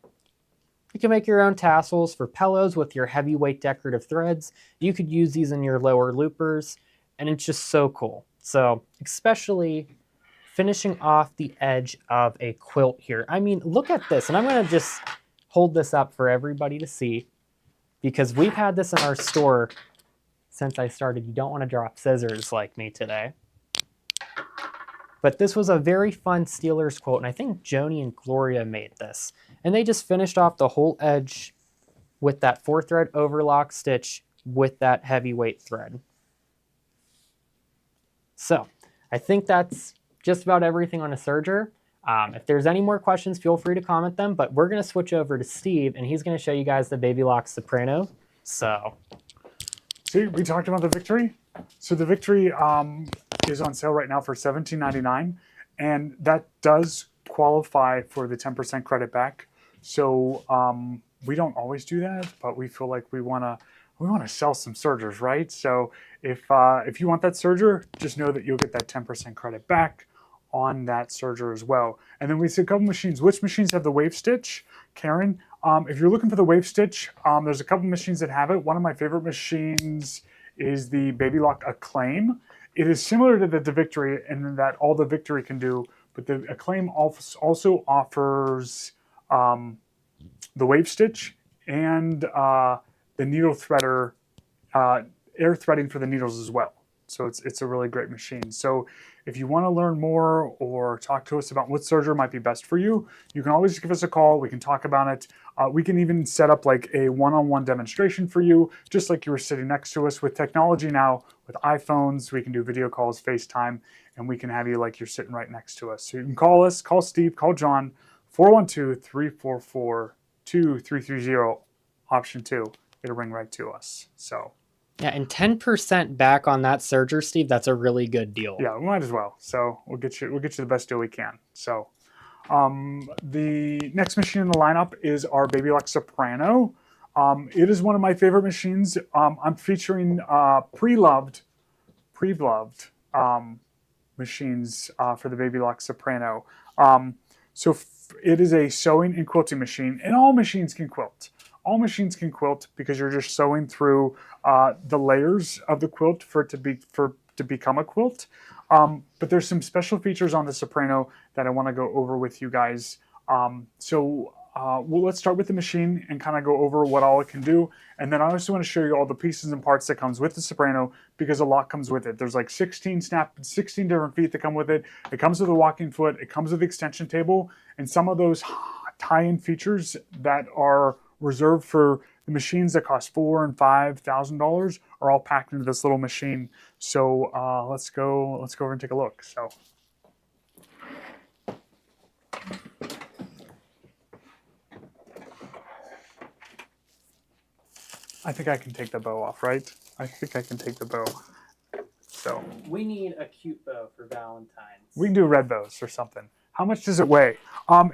You can make your own tassels for pillows with your heavyweight decorative threads. You could use these in your lower loopers, and it's just so cool. So, especially finishing off the edge of a quilt here. I mean, look at this, and I'm going to just hold this up for everybody to see because we've had this in our store since I started. You don't want to drop scissors like me today. But this was a very fun Steelers quilt, and I think Joni and Gloria made this. And they just finished off the whole edge with that 4-thread overlock stitch with that heavyweight thread. So, I think that's just about everything on a serger. If there's any more questions, feel free to comment them, but we're going to switch over to Steve, and he's going to show you guys the Baby Lock Soprano. So, see, we talked about the Victory. So the Victory is on sale right now for $17.99, and that does qualify for the 10% credit back. So we don't always do that, but we feel like we want to sell some sergers, right? So if you want that serger, just know that you'll get that 10% credit back on that serger as well. And then we see a couple machines. Which machines have the wave stitch? Karen, if you're looking for the wave stitch, there's a couple machines that have it. One of my favorite machines is the Baby Lock Acclaim. It is similar to the Victory in that all the Victory can do, but the Acclaim also offers the wave stitch and the needle threader, air threading for the needles as well. So it's a really great machine. So if you want to learn more or talk to us about what serger might be best for you, you can always give us a call. We can talk about it. We can even set up like a one-on-one demonstration for you, just like you were sitting next to us. With technology now, with iPhones, we can do video calls, FaceTime, and we can have you like you're sitting right next to us. So you can call us, call Steve, call John, 412-344-2330, option 2. It'll ring right to us. So. Yeah, and 10% back on that serger, Steve, that's a really good deal. Yeah, we might as well. So we'll get you the best deal we can. So the next machine in the lineup is our Baby Lock Soprano. It is one of my favorite machines. I'm featuring pre-loved machines for the Baby Lock Soprano. So it is a sewing and quilting machine, and all machines can quilt. All machines can quilt because you're just sewing through the layers of the quilt for it to become a quilt. But there's some special features on the Soprano that I want to go over with you guys. So well, let's start with the machine and kind of go over what all it can do. And then I also want to show you all the pieces and parts that comes with the Soprano, because a lot comes with it. There's like 16 different feet that come with it. It comes with a walking foot. It comes with the extension table. And some of those tie-in features that are reserved for the machines that cost $4,000 and $5,000 are all packed into this little machine. So let's go over and take a look. So. I think I can take the bow off, right? I think I can take the bow. So We need a cute bow for Valentine's. we can do red bows or something. How much does it weigh?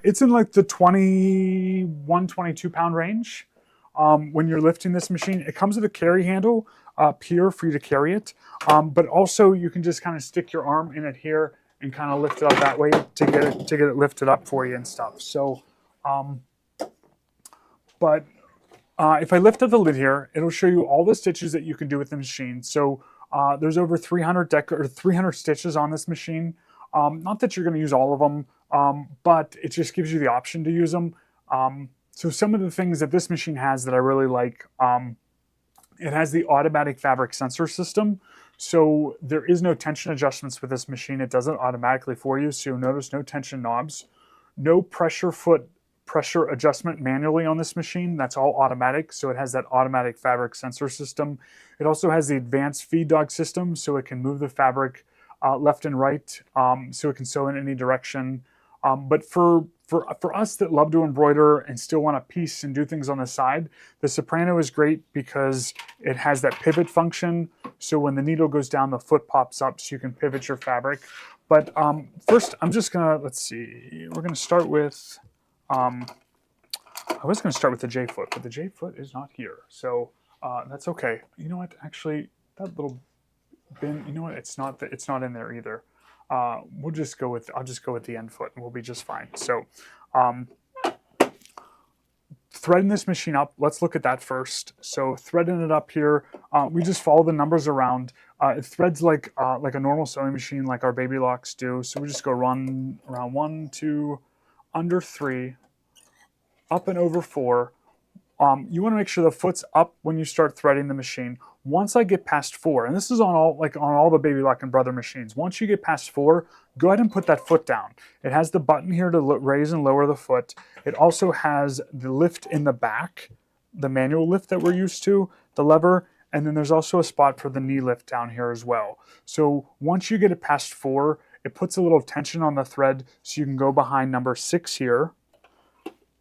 It's in like the 21, 22 pound range. When you're lifting this machine, it comes with a carry handle up here for you to carry it. But also you can just kind of stick your arm in it here and kind of lift it up that way to get it lifted up for you and stuff. So, if I lift up the lid here, it'll show you all the stitches that you can do with the machine. So there's over 300 stitches on this machine. Not that you're going to use all of them, but it just gives you the option to use them. So some of the things that this machine has that I really like, it has the automatic fabric sensor system. So there is no tension adjustments with this machine. It does it automatically for you. So you'll notice no tension knobs, no pressure adjustment manually on this machine. That's all automatic. So it has that automatic fabric sensor system. It also has the advanced feed dog system, so it can move the fabric left and right, so it can sew in any direction. But for us that love to embroider and still want to piece and do things on the side, the Soprano is great because it has that pivot function. So when the needle goes down, the foot pops up so you can pivot your fabric. But first, I'm just gonna, let's see, we're gonna start with, I was gonna start with the J foot, but the J foot is not here. So that's okay. You know what, actually, that little bin, you know what, it's not in there either. I'll just go with the end foot and we'll be just fine. So threading this machine up, let's look at that first. So threading it up here, we just follow the numbers around. It threads like a normal sewing machine, like our baby locks do. So we just go run around 1, 2, under 3, up and over 4. You want to make sure the foot's up when you start threading the machine. Once I get past 4, and this is on all the Baby Lock and Brother machines, once you get past 4, go ahead and put that foot down. It has the button here to raise and lower the foot. It also has the lift in the back, the manual lift that we're used to, the lever, and then there's also a spot for the knee lift down here as well. So once you get it past 4, it puts a little tension on the thread so you can go behind number 6 here.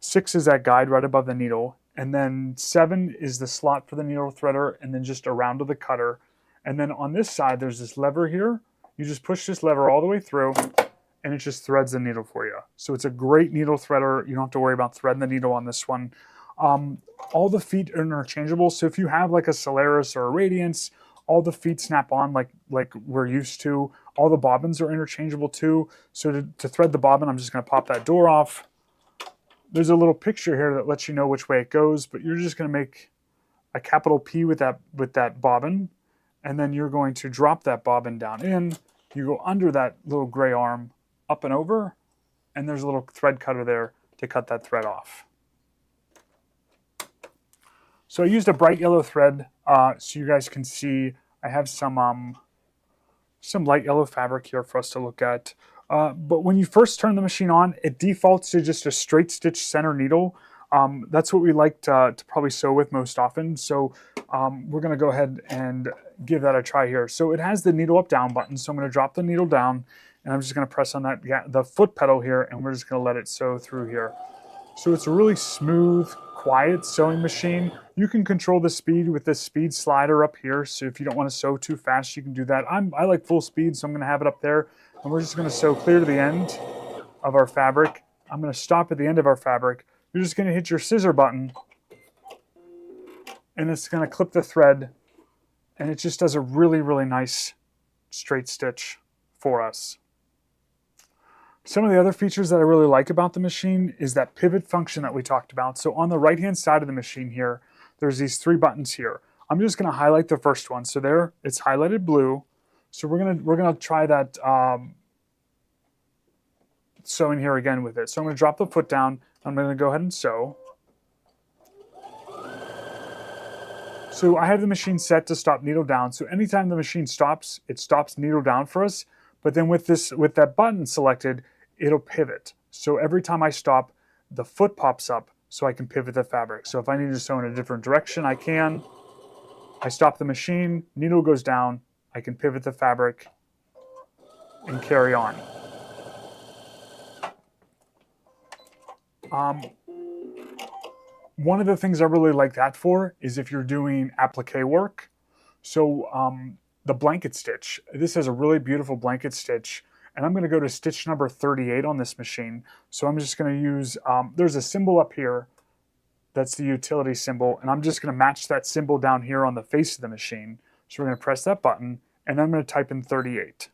6 is that guide right above the needle. And then 7 is the slot for the needle threader, and then just around to the cutter. And then on this side, there's this lever here. You just push this lever all the way through, and it just threads the needle for you. So it's a great needle threader. You don't have to worry about threading the needle on this one. All the feet are interchangeable. So if you have like a Solaris or a Radiance, all the feet snap on like we're used to. All the bobbins are interchangeable too. So to thread the bobbin, I'm just going to pop that door off. There's a little picture here that lets you know which way it goes, but you're just going to make a capital P with that bobbin, and then you're going to drop that bobbin down in. You go under that little gray arm, up and over, and there's a little thread cutter there to cut that thread off. So I used a bright yellow thread so you guys can see. I have some light yellow fabric here for us to look at. But when you first turn the machine on, it defaults to just a straight stitch center needle. That's what we like to probably sew with most often. So we're going to go ahead and give that a try here. So it has the needle up down button. So I'm going to drop the needle down, and I'm just going to press on the foot pedal here, and we're just going to let it sew through here. So it's a really smooth, quiet sewing machine. You can control the speed with this speed slider up here. So if you don't want to sew too fast, you can do that. I like full speed, so I'm going to have it up there. And we're just going to sew clear to the end of our fabric. I'm going to stop at the end of our fabric. You're just going to hit your scissor button, and it's going to clip the thread, and it just does a really, really nice straight stitch for us. Some of the other features that I really like about the machine is that pivot function that we talked about. So on the right-hand side of the machine here, there's these 3 buttons here. I'm just going to highlight the first one. So there, it's highlighted blue. So we're gonna try that sewing here again with it. So I'm going to drop the foot down. I'm going to go ahead and sew. So I have the machine set to stop needle down. So anytime the machine stops, it stops needle down for us. But then with that button selected, it'll pivot. So every time I stop, the foot pops up so I can pivot the fabric. So if I need to sew in a different direction, I can. I stop the machine, needle goes down, I can pivot the fabric and carry on. One of the things I really like that for is if you're doing applique work. So the blanket stitch, this is a really beautiful blanket stitch, and I'm going to go to stitch number 38 on this machine. So I'm just going to use, there's a symbol up here, that's the utility symbol, and I'm just going to match that symbol down here on the face of the machine. So we're going to press that button, and I'm going to type in 38.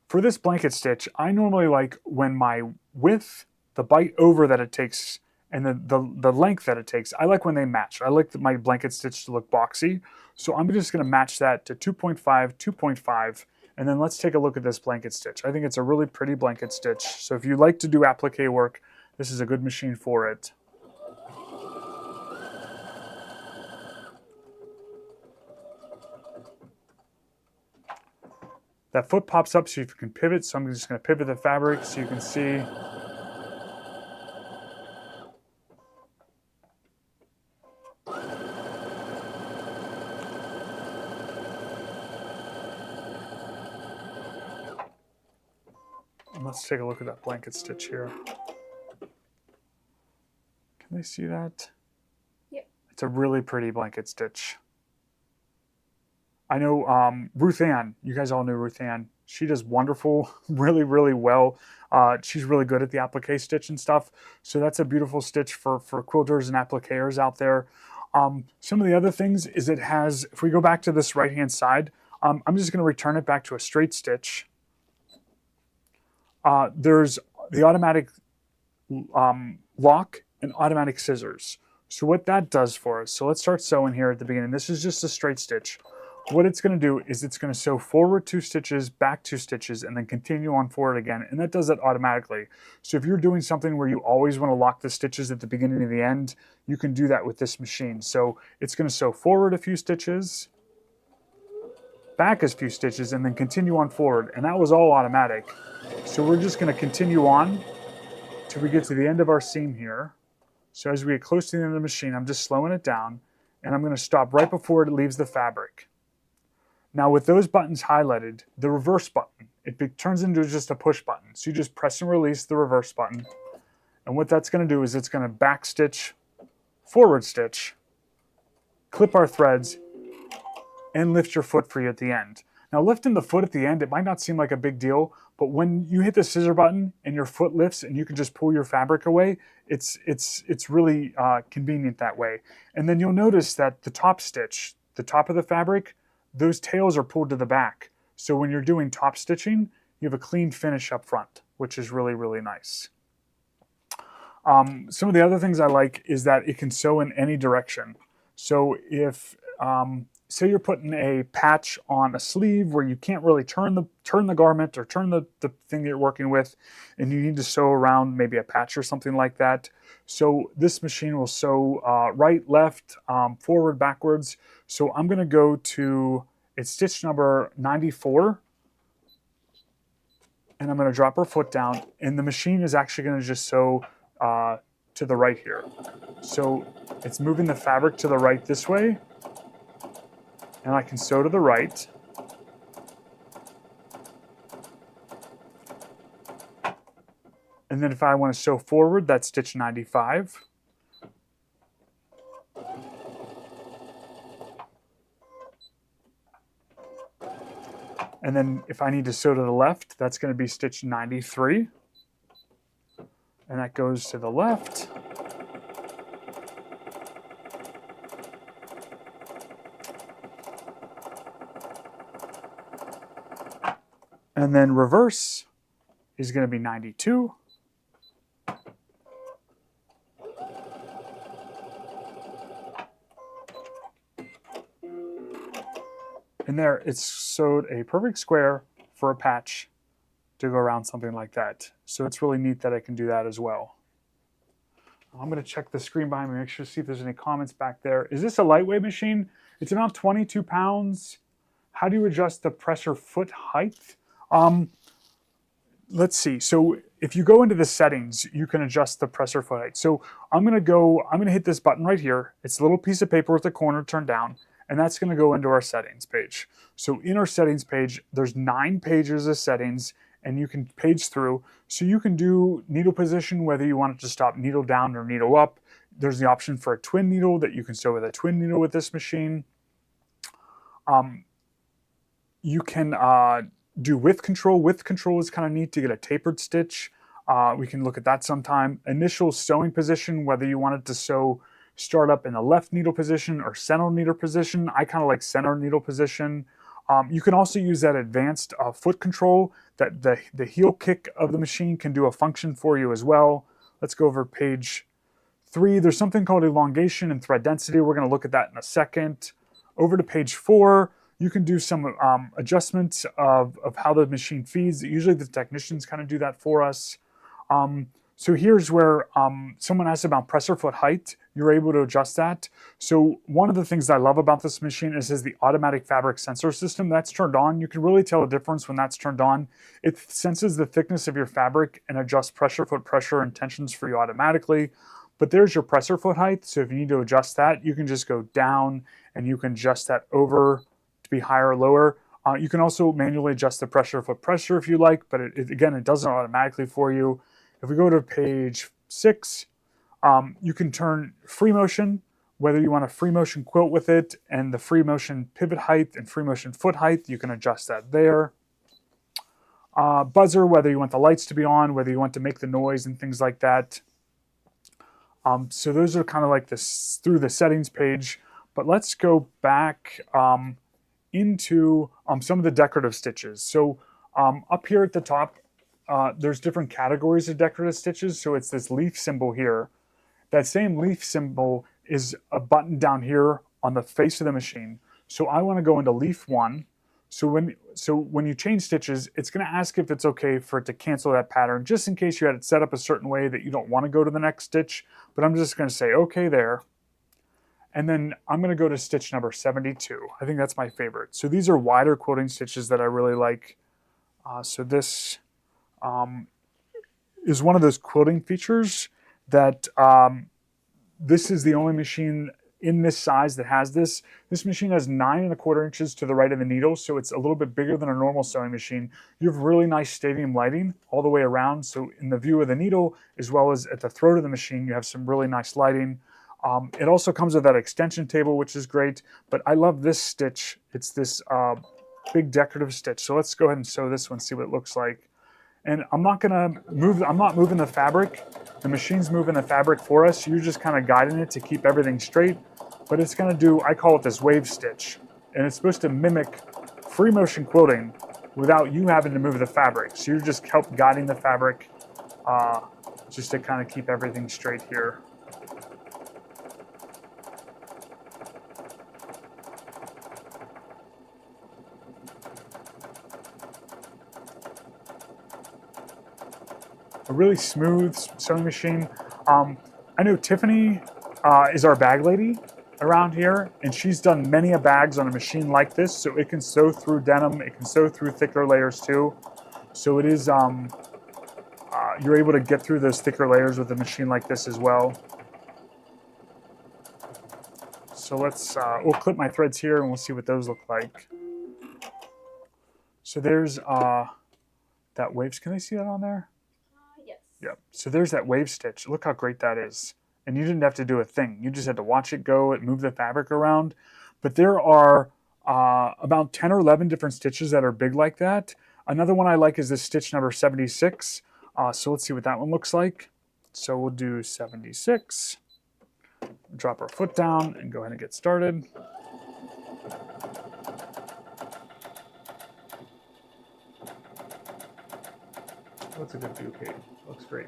For this blanket stitch, I normally like when my width, the bite over that it takes, and the length that it takes, I like when they match. I like my blanket stitch to look boxy. So I'm just going to match that to 2.5, 2.5, and then let's take a look at this blanket stitch. I think it's a really pretty blanket stitch. So if you like to do applique work, this is a good machine for it. That foot pops up so you can pivot, so I'm just going to pivot the fabric so you can see. And let's take a look at that blanket stitch here. Can they see that? Yep. It's a really pretty blanket stitch. I know Ruth Ann, you guys all know Ruth Ann. She does wonderful, really, really well. She's really good at the applique stitch and stuff. So that's a beautiful stitch for quilters and appliqueurs out there. Some of the other things is it has, if we go back to this right-hand side, I'm just going to return it back to a straight stitch. There's the automatic lock and automatic scissors. So what that does for us, so let's start sewing here at the beginning. This is just a straight stitch. What it's going to do is it's going to sew forward 2 stitches, back 2 stitches, and then continue on forward again, and that does it automatically. So if you're doing something where you always want to lock the stitches at the beginning and the end, you can do that with this machine. So it's going to sew forward a few stitches, back a few stitches, and then continue on forward, and that was all automatic. So we're just going to continue on till we get to the end of our seam here. So as we get close to the end of the machine, I'm just slowing it down, and I'm going to stop right before it leaves the fabric. Now with those buttons highlighted, the reverse button, it turns into just a push button. So you just press and release the reverse button. And what that's going to do is it's going to back stitch, forward stitch, clip our threads, and lift your foot free at the end. Now lifting the foot at the end, it might not seem like a big deal, but when you hit the scissor button and your foot lifts and you can just pull your fabric away, it's really convenient that way. And then you'll notice that the top stitch, the top of the fabric, those tails are pulled to the back. So when you're doing top stitching, you have a clean finish up front, which is really, really nice. Some of the other things I like is that it can sew in any direction. So if, say you're putting a patch on a sleeve where you can't really turn the garment or turn the thing that you're working with, and you need to sew around maybe a patch or something like that. So this machine will sew right, left, forward, backwards. So I'm going to go to, it's stitch number 94, and I'm going to drop her foot down, and the machine is actually going to just sew to the right here. So it's moving the fabric to the right this way, and I can sew to the right. And then if I want to sew forward, that's stitch 95. And then if I need to sew to the left, that's going to be stitch 93. And that goes to the left. And then reverse is going to be 92. And there, it's sewed a perfect square for a patch to go around something like that. So it's really neat that I can do that as well. I'm going to check the screen behind me, make sure to see if there's any comments back there. Is this a lightweight machine? It's about 22 pounds. How do you adjust the pressure foot height? Let's see. So if you go into the settings, you can adjust the pressure foot height. So I'm going to hit this button right here. It's a little piece of paper with the corner turned down, and that's going to go into our settings page. So in our settings page, there's 9 pages of settings, and you can page through. So you can do needle position, whether you want it to stop needle down or needle up. There's the option for a twin needle that you can sew with a twin needle with this machine. You can do width control. Width control is kind of neat to get a tapered stitch. We can look at that sometime. Initial sewing position, whether you want it to start up in the left needle position or center needle position. I kind of like center needle position. You can also use that advanced foot control that the heel kick of the machine can do a function for you as well. Let's go over page 3. There's something called elongation and thread density. We're going to look at that in a second. Over to page 4, you can do some adjustments of how the machine feeds. Usually the technicians kind of do that for us. So here's where someone asked about pressure foot height. You're able to adjust that. So one of the things that I love about this machine is the automatic fabric sensor system. That's turned on. You can really tell the difference when that's turned on. It senses the thickness of your fabric and adjusts pressure, foot pressure, and tensions for you automatically. But there's your pressure foot height. So if you need to adjust that, you can just go down and you can adjust that over to be higher or lower. You can also manually adjust the pressure foot pressure if you like, but again, it does it automatically for you. If we go to page 6, you can turn free motion, whether you want a free motion quilt with it, and the free motion pivot height and free motion foot height, you can adjust that there. Buzzer, whether you want the lights to be on, whether you want to make the noise and things like that. So those are kind of like this through the settings page. But let's go back into some of the decorative stitches. So up here at the top, there's different categories of decorative stitches. So it's this leaf symbol here. That same leaf symbol is a button down here on the face of the machine. So I want to go into leaf 1. So when you change stitches, it's going to ask if it's okay for it to cancel that pattern, just in case you had it set up a certain way that you don't want to go to the next stitch. But I'm just going to say okay there. And then I'm going to go to stitch number 72. I think that's my favorite. So these are wider quilting stitches that I really like. So this is one of those quilting features that this is the only machine in this size that has this. This machine has 9¼ inches to the right of the needle, so it's a little bit bigger than a normal sewing machine. You have really nice stadium lighting all the way around, so in the view of the needle, as well as at the throat of the machine, you have some really nice lighting. It also comes with that extension table, which is great, but I love this stitch. It's this big decorative stitch. So let's go ahead and sew this one, see what it looks like. And I'm not moving the fabric. The machine's moving the fabric for us. You're just kind of guiding it to keep everything straight. But it's going to do, I call it this wave stitch. And it's supposed to mimic free motion quilting without you having to move the fabric. So you're just help guiding the fabric just to kind of keep everything straight here. A really smooth sewing machine. I know Tiffany is our bag lady around here, and she's done many a bags on a machine like this, so it can sew through denim, it can sew through thicker layers too. So it is, you're able to get through those thicker layers with a machine like this as well. So let's, we'll clip my threads here and we'll see what those look like. So there's that waves, can they see that on there? Yep. So there's that wave stitch. Look how great that is. And you didn't have to do a thing. You just had to watch it go and move the fabric around. But there are about 10 or 11 different stitches that are big like that. Another one I like is this stitch number 76. So let's see what that one looks like. So we'll do 76. Drop our foot down and go ahead and get started. Looks a good view, Kate. Looks great.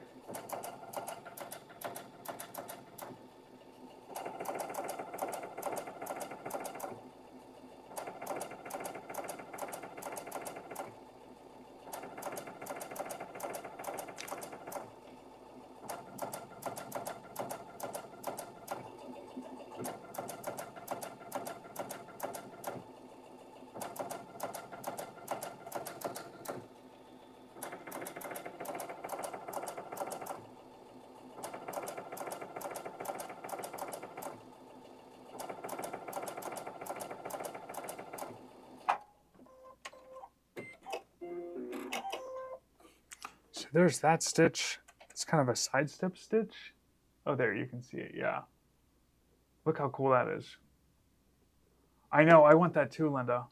there's that stitch. It's kind of a side step stitch. Oh, there, you can see it, yeah. Look how cool that is. I know, I want that too, Linda.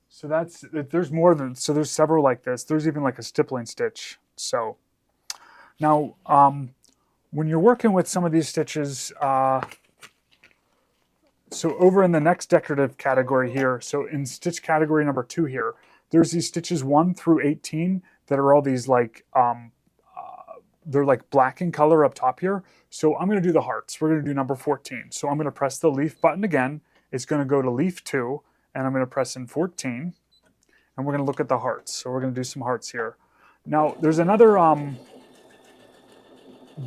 So there's more than, so there's several like this. There's even like a stippling stitch. So now, when you're working with some of these stitches, so over in the next decorative category here, so in stitch category number 2 here, there's these stitches 1 through 18 that are all these like, they're like black in color up top here. So I'm going to do the hearts. We're going to do number 14. So I'm going to press the leaf button again. It's going to go to leaf 2, and I'm going to press in 14, and we're going to look at the hearts. So we're going to do some hearts here. Now, there's another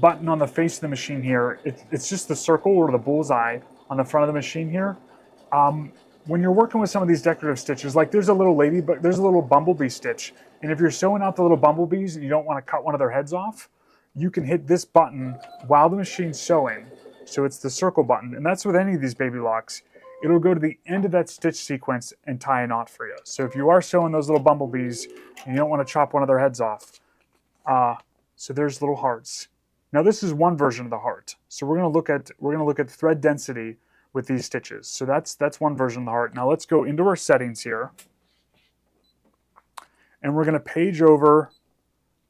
button on the face of the machine here. It's just the circle or the bullseye on the front of the machine here. When you're working with some of these decorative stitches, like there's a little there's a little bumblebee stitch, and if you're sewing out the little bumblebees and you don't want to cut one of their heads off, you can hit this button while the machine's sewing. So it's the circle button, and that's with any of these baby locks. It'll go to the end of that stitch sequence and tie a knot for you. So if you are sewing those little bumblebees and you don't want to chop one of their heads off, so there's little hearts. Now this is one version of the heart. So we're going to look at thread density with these stitches. So that's one version of the heart. Now let's go into our settings here, and we're going to page over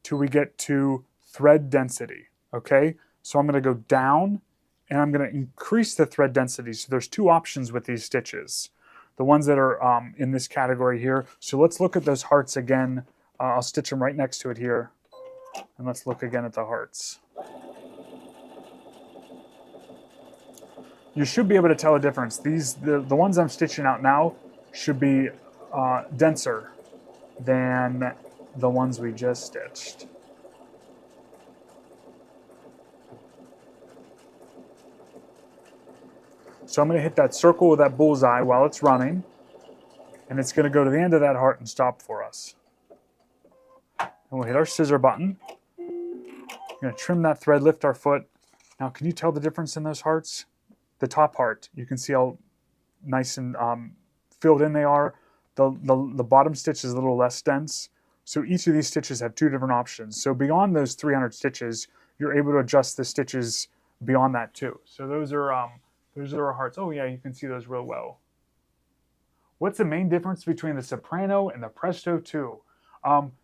till we get to thread density. Okay, so I'm going to go down, and I'm going to increase the thread density. So there's 2 options with these stitches, the ones that are in this category here. So let's look at those hearts again. I'll stitch them right next to it here, and let's look again at the hearts. You should be able to tell a difference. The ones I'm stitching out now should be denser than the ones we just stitched. So I'm going to hit that circle with that bullseye while it's running, and it's going to go to the end of that heart and stop for us. And we'll hit our scissor button. We're going to trim that thread, lift our foot. Now, can you tell the difference in those hearts? The top heart, you can see how nice and filled in they are. The bottom stitch is a little less dense. So each of these stitches have 2 different options. So beyond those 300 stitches, you're able to adjust the stitches beyond that too. So those are our hearts. Oh yeah, you can see those real well. What's the main difference between the Soprano and the Presto 2?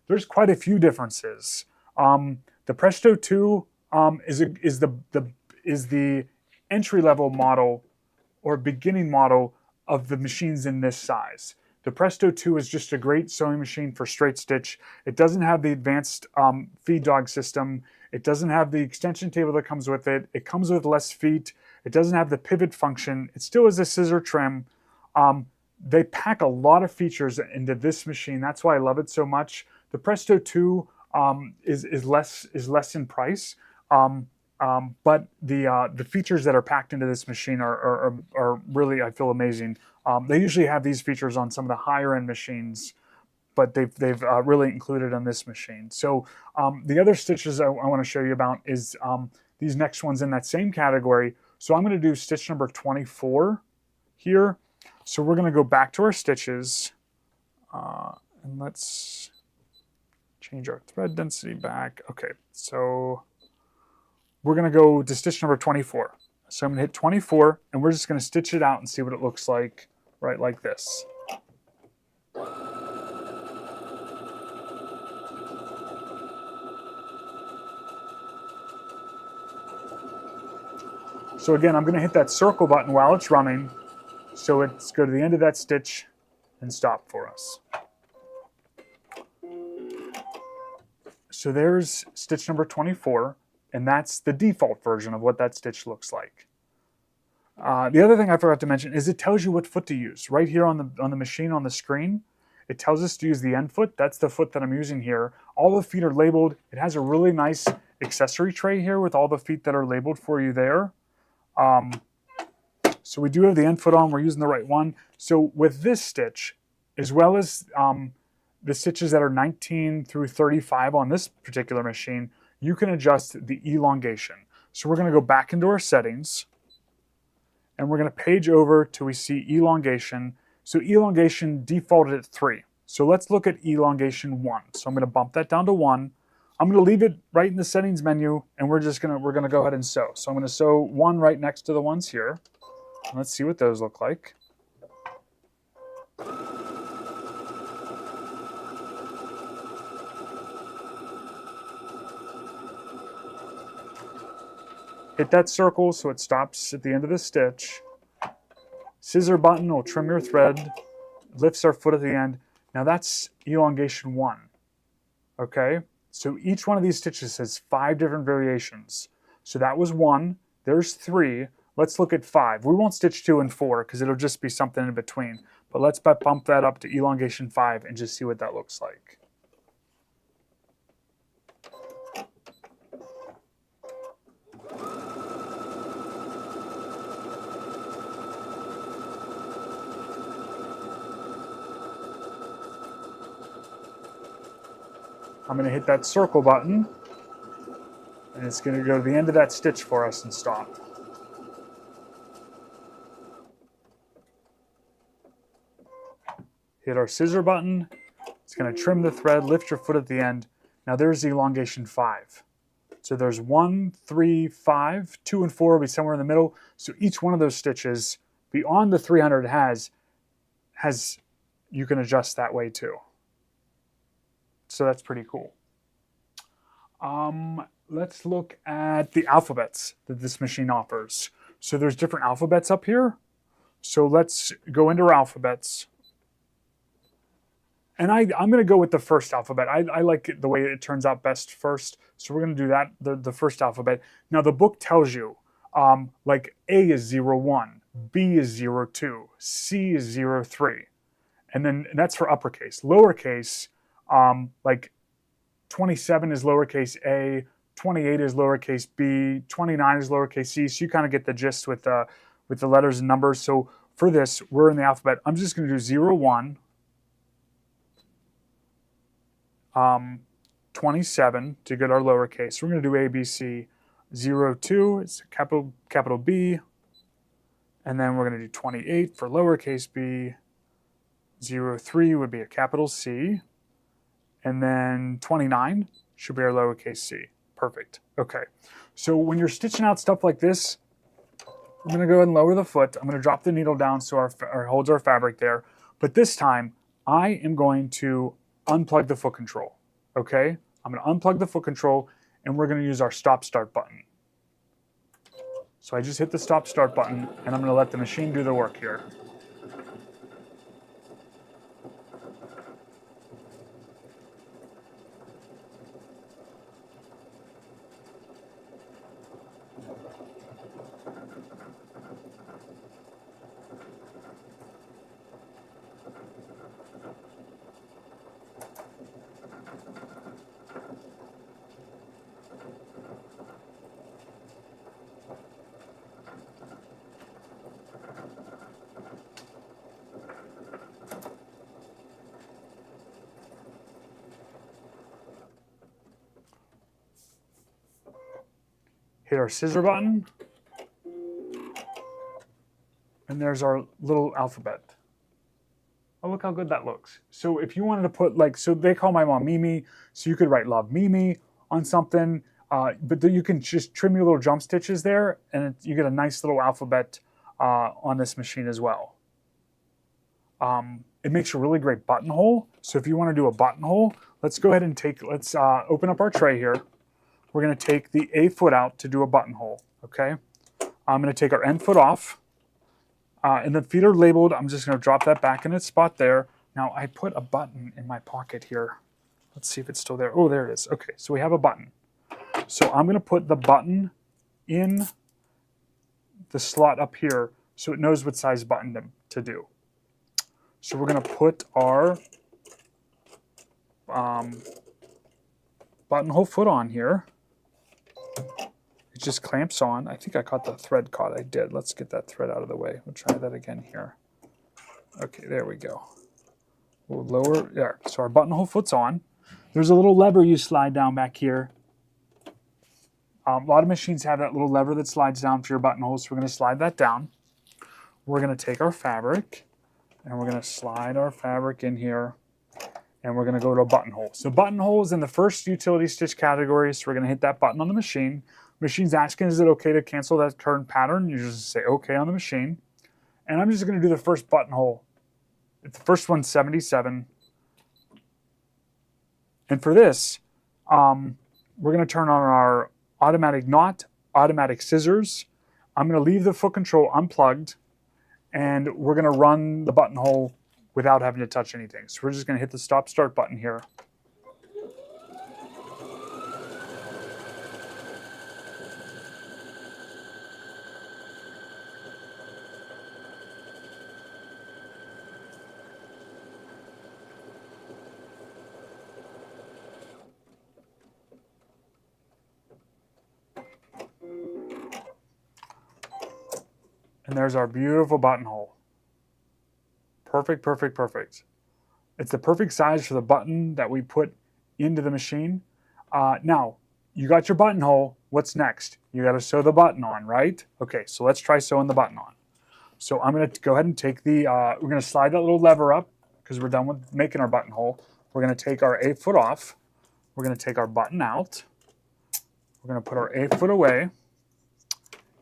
There's quite a few differences. The Presto 2 is the entry-level model or beginning model of the machines in this size. The Presto 2 is just a great sewing machine for straight stitch. It doesn't have the advanced feed dog system. It doesn't have the extension table that comes with it. It comes with less feet. It doesn't have the pivot function. It still has a scissor trim. They pack a lot of features into this machine. That's why I love it so much. The Presto 2 is less in price. But the features that are packed into this machine are really, I feel, amazing. They usually have these features on some of the higher end machines, but they've really included on this machine. So the other stitches I want to show you about is these next ones in that same category. So I'm going to do stitch number 24 here. So we're going to go back to our stitches, and let's change our thread density back. Okay, so we're going to go to stitch number 24. So I'm going to hit 24, and we're just going to stitch it out and see what it looks like, right like this. So again, I'm going to hit that circle button while it's running, so it's go to the end of that stitch and stop for us. So there's stitch number 24. And that's the default version of what that stitch looks like. The other thing I forgot to mention is it tells you what foot to use. Right here on the machine on the screen, it tells us to use the end foot. That's the foot that I'm using here. All the feet are labeled. It has a really nice accessory tray here with all the feet that are labeled for you there. So we do have the end foot on. We're using the right one. So with this stitch, as well as the stitches that are 19 through 35 on this particular machine, you can adjust the elongation. So we're going to go back into our settings, and we're going to page over till we see elongation. So elongation defaulted at 3. So let's look at elongation 1. So I'm going to bump that down to 1. I'm going to leave it right in the settings menu, and we're going to go ahead and sew. So I'm going to sew one right next to the ones here. Let's see what those look like. Hit that circle so it stops at the end of the stitch. Scissor button will trim your thread, lifts our foot at the end. Now that's elongation 1, okay? So each one of these stitches has 5 different variations. So that was 1, there's 3. Let's look at 5. We won't stitch 2 and 4 because it'll just be something in between. But let's bump that up to elongation 5 and just see what that looks like. I'm going to hit that circle button, and it's going to go to the end of that stitch for us and stop. Hit our scissor button. It's going to trim the thread, lift your foot at the end. Now there's the elongation 5. So there's 1, 3, 5, 2, and 4 will be somewhere in the middle. So each one of those stitches beyond the 300 has you can adjust that way too. So that's pretty cool. Let's look at the alphabets that this machine offers. So there's different alphabets up here. So let's go into our alphabets. And I'm going to go with the first alphabet. I like it the way it turns out best first. So we're going to do that, the first alphabet. Now the book tells you, like A is 01, B is 02, C is 03. And that's for uppercase. Lowercase, like 27 is lowercase a, 28 is lowercase b, 29 is lowercase c. So you kind of get the gist with the letters and numbers. So for this, we're in the alphabet. I'm just going to do 01, 27 to get our lowercase. We're going to do A, B, C. 02 is capital B. And then we're going to do 28 for lowercase b. 03 would be a capital C. And then 29 should be our lowercase c. Perfect. Okay. So when you're stitching out stuff like this, I'm going to go ahead and lower the foot. I'm going to drop the needle down so our holds our fabric there. But this time, I am going to unplug the foot control. Okay? I'm going to unplug the foot control, and we're going to use our stop-start button. So I just hit the stop-start button, and I'm going to let the machine do the work here. Hit our scissor button, and there's our little alphabet. Oh, look how good that looks. So if you wanted to put, like, so they call my mom Mimi, so you could write Love Mimi on something, but you can just trim your little jump stitches there, and you get a nice little alphabet on this machine as well. It makes a really great buttonhole. So if you want to do a buttonhole, let's go ahead and let's open up our tray here. We're going to take the A foot out to do a buttonhole, okay? I'm going to take our end foot off. And the feet are labeled. I'm just going to drop that back in its spot there. Now, I put a button in my pocket here. Let's see if it's still there. Oh, there it is. Okay, so we have a button. So I'm going to put the button in the slot up here so it knows what size button to do. So we're going to put our buttonhole foot on here. It just clamps on. I think I caught the thread caught. I did. Let's get that thread out of the way. We'll try that again here. Okay, there we go. We'll lower there. So our buttonhole foot's on. There's a little lever you slide down back here. A lot of machines have that little lever that slides down for your buttonhole, so we're going to slide that down. We're going to take our fabric, and we're going to slide our fabric in here. and we're going to go to a buttonhole. So buttonhole is in the first utility stitch category, so we're going to hit that button on the machine. Machine's asking, is it okay to cancel that current pattern? You just say okay on the machine. And I'm just going to do the first buttonhole. The first one's 77. And for this, we're going to turn on our automatic knot, automatic scissors. I'm going to leave the foot control unplugged, and we're going to run the buttonhole without having to touch anything. So we're just going to hit the stop start button here. And there's our beautiful buttonhole. Perfect, perfect, perfect. It's the perfect size for the button that we put into the machine. Now, you got your buttonhole. What's next? You got to sew the button on, right? Okay, so let's try sewing the button on. So I'm going to go ahead and take the, we're going to slide that little lever up because we're done with making our buttonhole. We're going to take our A foot off. We're going to take our button out. We're going to put our A foot away.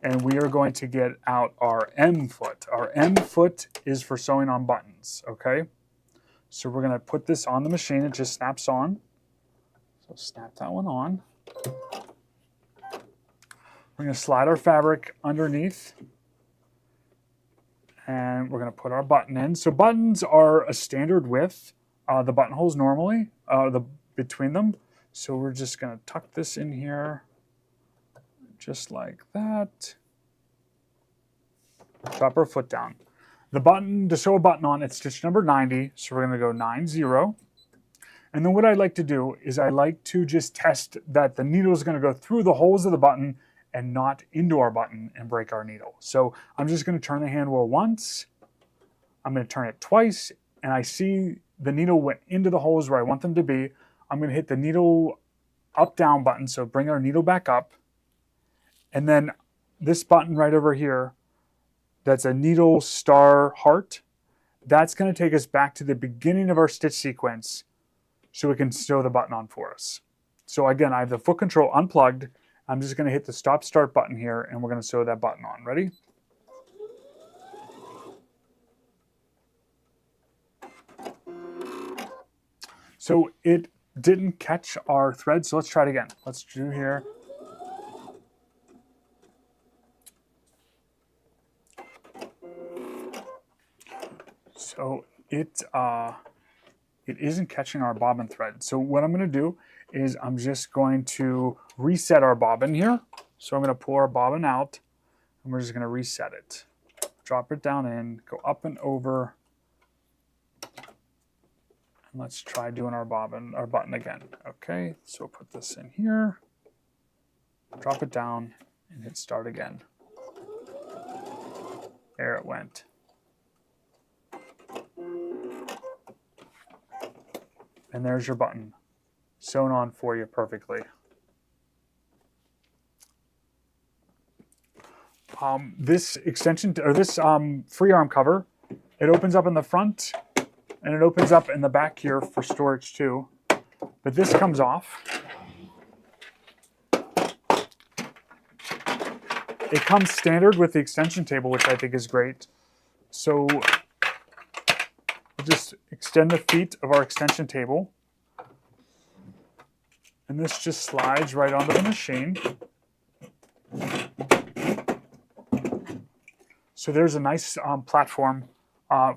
And we are going to get out our M foot. Our M foot is for sewing on buttons, okay? So we're going to put this on the machine. It just snaps on. So snap that one on. We're going to slide our fabric underneath. And we're going to put our button in. So buttons are a standard width. The buttonholes normally, between them. So we're just going to tuck this in here. Just like that. Drop our foot down. The button, to sew a button on, it's stitch number 90. So we're going to go 90. And then what I like to do is I like to just test that the needle is going to go through the holes of the button and not into our button and break our needle. So I'm just going to turn the hand wheel once. I'm going to turn it twice. And I see the needle went into the holes where I want them to be. I'm going to hit the needle up down button. So bring our needle back up. And then this button right over here, that's a needle star heart. That's going to take us back to the beginning of our stitch sequence so we can sew the button on for us. So again, I have the foot control unplugged. I'm just going to hit the stop start button here and we're going to sew that button on. Ready? So it didn't catch our thread, so let's try it again. Let's do here. So it isn't catching our bobbin thread. So what I'm going to do is I'm just going to reset our bobbin here. So I'm going to pull our bobbin out and we're just going to reset it. Drop it down in, go up and over. And let's try doing our button again. Okay, so we'll put this in here, drop it down and hit start again. There it went. And there's your button, sewn on for you perfectly. This extension, or this free arm cover, it opens up in the front and it opens up in the back here for storage too. But this comes off. It comes standard with the extension table, which I think is great. So we'll just extend the feet of our extension table. And this just slides right onto the machine. So there's a nice platform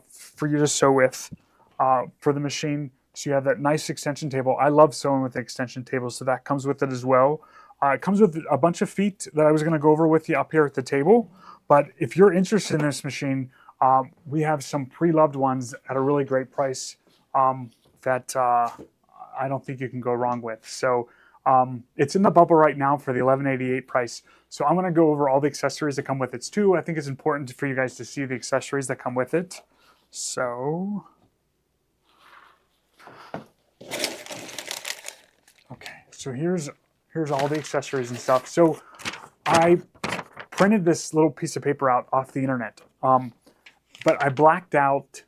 for you to sew with for the machine. So you have that nice extension table. I love sewing with the extension table, so that comes with it as well. It comes with a bunch of feet that I was going to go over with you up here at the table. But if you're interested in this machine, we have some pre-loved ones at a really great price that I don't think you can go wrong with. So it's in the bubble right now for the $11.88 price. So I'm going to go over all the accessories that come with it too. I think it's important for you guys to see the accessories that come with it. So, okay, so here's all the accessories and stuff. So I printed this little piece of paper out off the internet, but I blacked out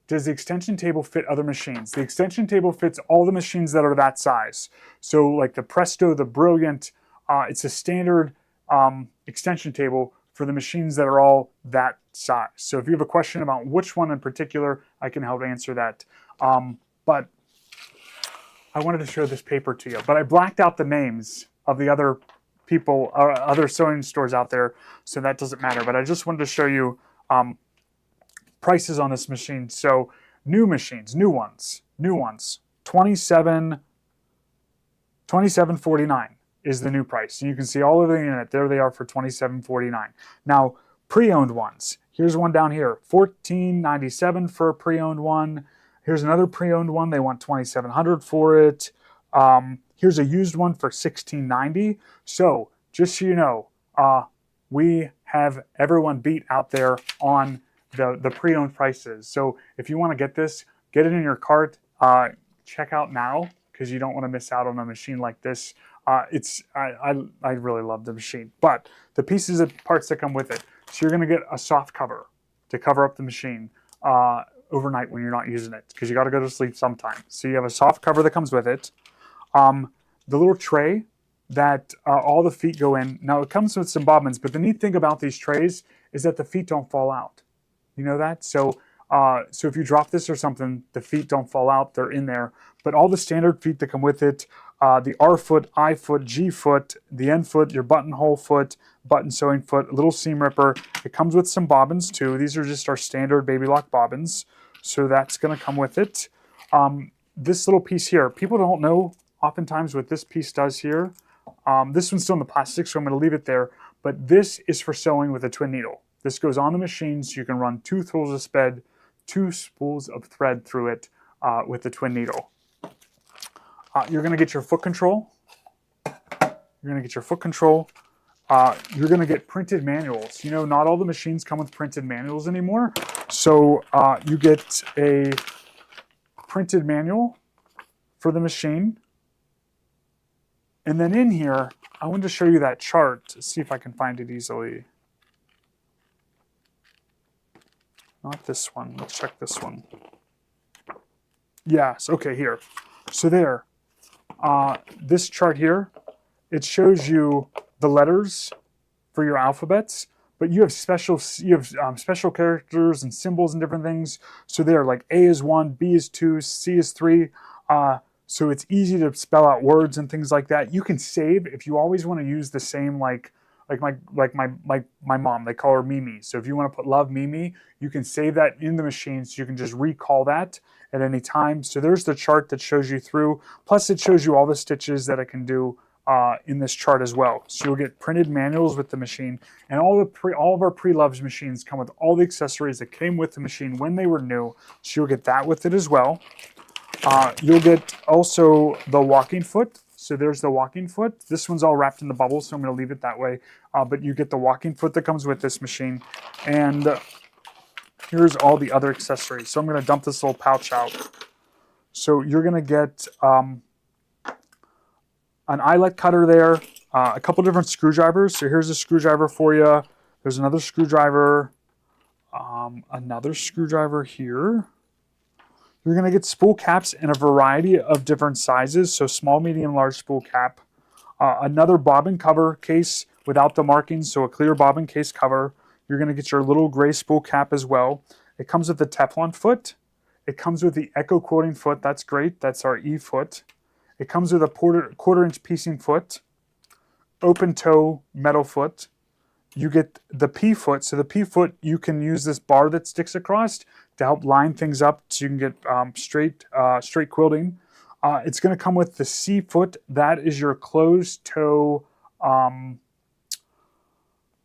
does the extension table fit other machines? The extension table fits all the machines that are that size. So like the Presto, the Brilliant, it's a standard extension table for the machines that are all that size. So if you have a question about which one in particular, I can help answer that. But I wanted to show this paper to you, but I blacked out the names of the other people, other sewing stores out there, so that doesn't matter. But I just wanted to show you prices on this machine. So new machines, new ones, $27.49 is the new price. And you can see all of the in it. There they are for $27.49. Now, pre-owned ones. Here's one down here, $14.97 for a pre-owned one. Here's another pre-owned one. They want $2,700 for it. Here's a used one for $16.90. So just so you know, we have everyone beat out there on the pre-owned prices. So if you want to get this, get it in your cart. Check out now because you don't want to miss out on a machine like this. I really love the machine, but the pieces and parts that come with it. So you're going to get a soft cover to cover up the machine overnight when you're not using it, because you got to go to sleep sometime. So you have a soft cover that comes with it. The little tray that all the feet go in. Now it comes with some bobbins, but the neat thing about these trays is that the feet don't fall out. You know that? So so if you drop this or something, the feet don't fall out. They're in there. But all the standard feet that come with it, the R foot, I foot, G foot, the N foot, your buttonhole foot, button sewing foot, a little seam ripper. It comes with some bobbins too. These are just our standard baby lock bobbins. So that's going to come with it. This little piece here, people don't know oftentimes what this piece does here. This one's still in the plastic, so I'm going to leave it there. But this is for sewing with a twin needle. This goes on the machine, so you can run two spools of thread through it with the twin needle. You're going to get your foot control. You're going to get your foot control. You're going to get printed manuals. You know, not all the machines come with printed manuals anymore. So you get a printed manual for the machine. And then in here, I wanted to show you that chart to see if I can find it easily. Not this one. Let's check this one. Yes, okay, here. So there, this chart here, it shows you the letters for your alphabets, but you have special characters and symbols and different things. So there, like A is 1, B is 2, C is 3. So it's easy to spell out words and things like that. You can save if you always want to use the same, like my mom, they call her Mimi. So if you want to put love Mimi, you can save that in the machine, so you can just recall that at any time. So there's the chart that shows you through. Plus it shows you all the stitches that it can do in this chart as well. So you'll get printed manuals with the machine, and all of our pre-loved machines come with all the accessories that came with the machine when they were new. So you'll get that with it as well. You'll get also the walking foot. So there's the walking foot. This one's all wrapped in the bubbles, so I'm going to leave it that way. But you get the walking foot that comes with this machine. And here's all the other accessories. So I'm going to dump this little pouch out. So you're going to get an eyelet cutter there, a couple different screwdrivers. So here's a screwdriver for you. There's another screwdriver here. You're going to get spool caps in a variety of different sizes, so small, medium, large spool cap. Another bobbin cover case without the markings, so a clear bobbin case cover. You're going to get your little gray spool cap as well. It comes with the Teflon foot. It comes with the Echo quoting foot. That's great. That's our E foot. It comes with a quarter-inch piecing foot, open toe metal foot. You get the P foot. So the P foot, you can use this bar that sticks across to help line things up so you can get straight quilting. It's going to come with the C foot. That is your closed toe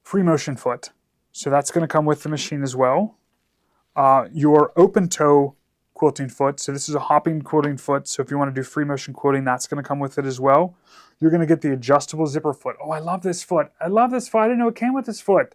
free motion foot. So that's going to come with the machine as well. Your open toe quilting foot. So this is a hopping quilting foot. So if you want to do free motion quilting, that's going to come with it as well. You're going to get the adjustable zipper foot. Oh, I love this foot. I love this foot. I didn't know it came with this foot.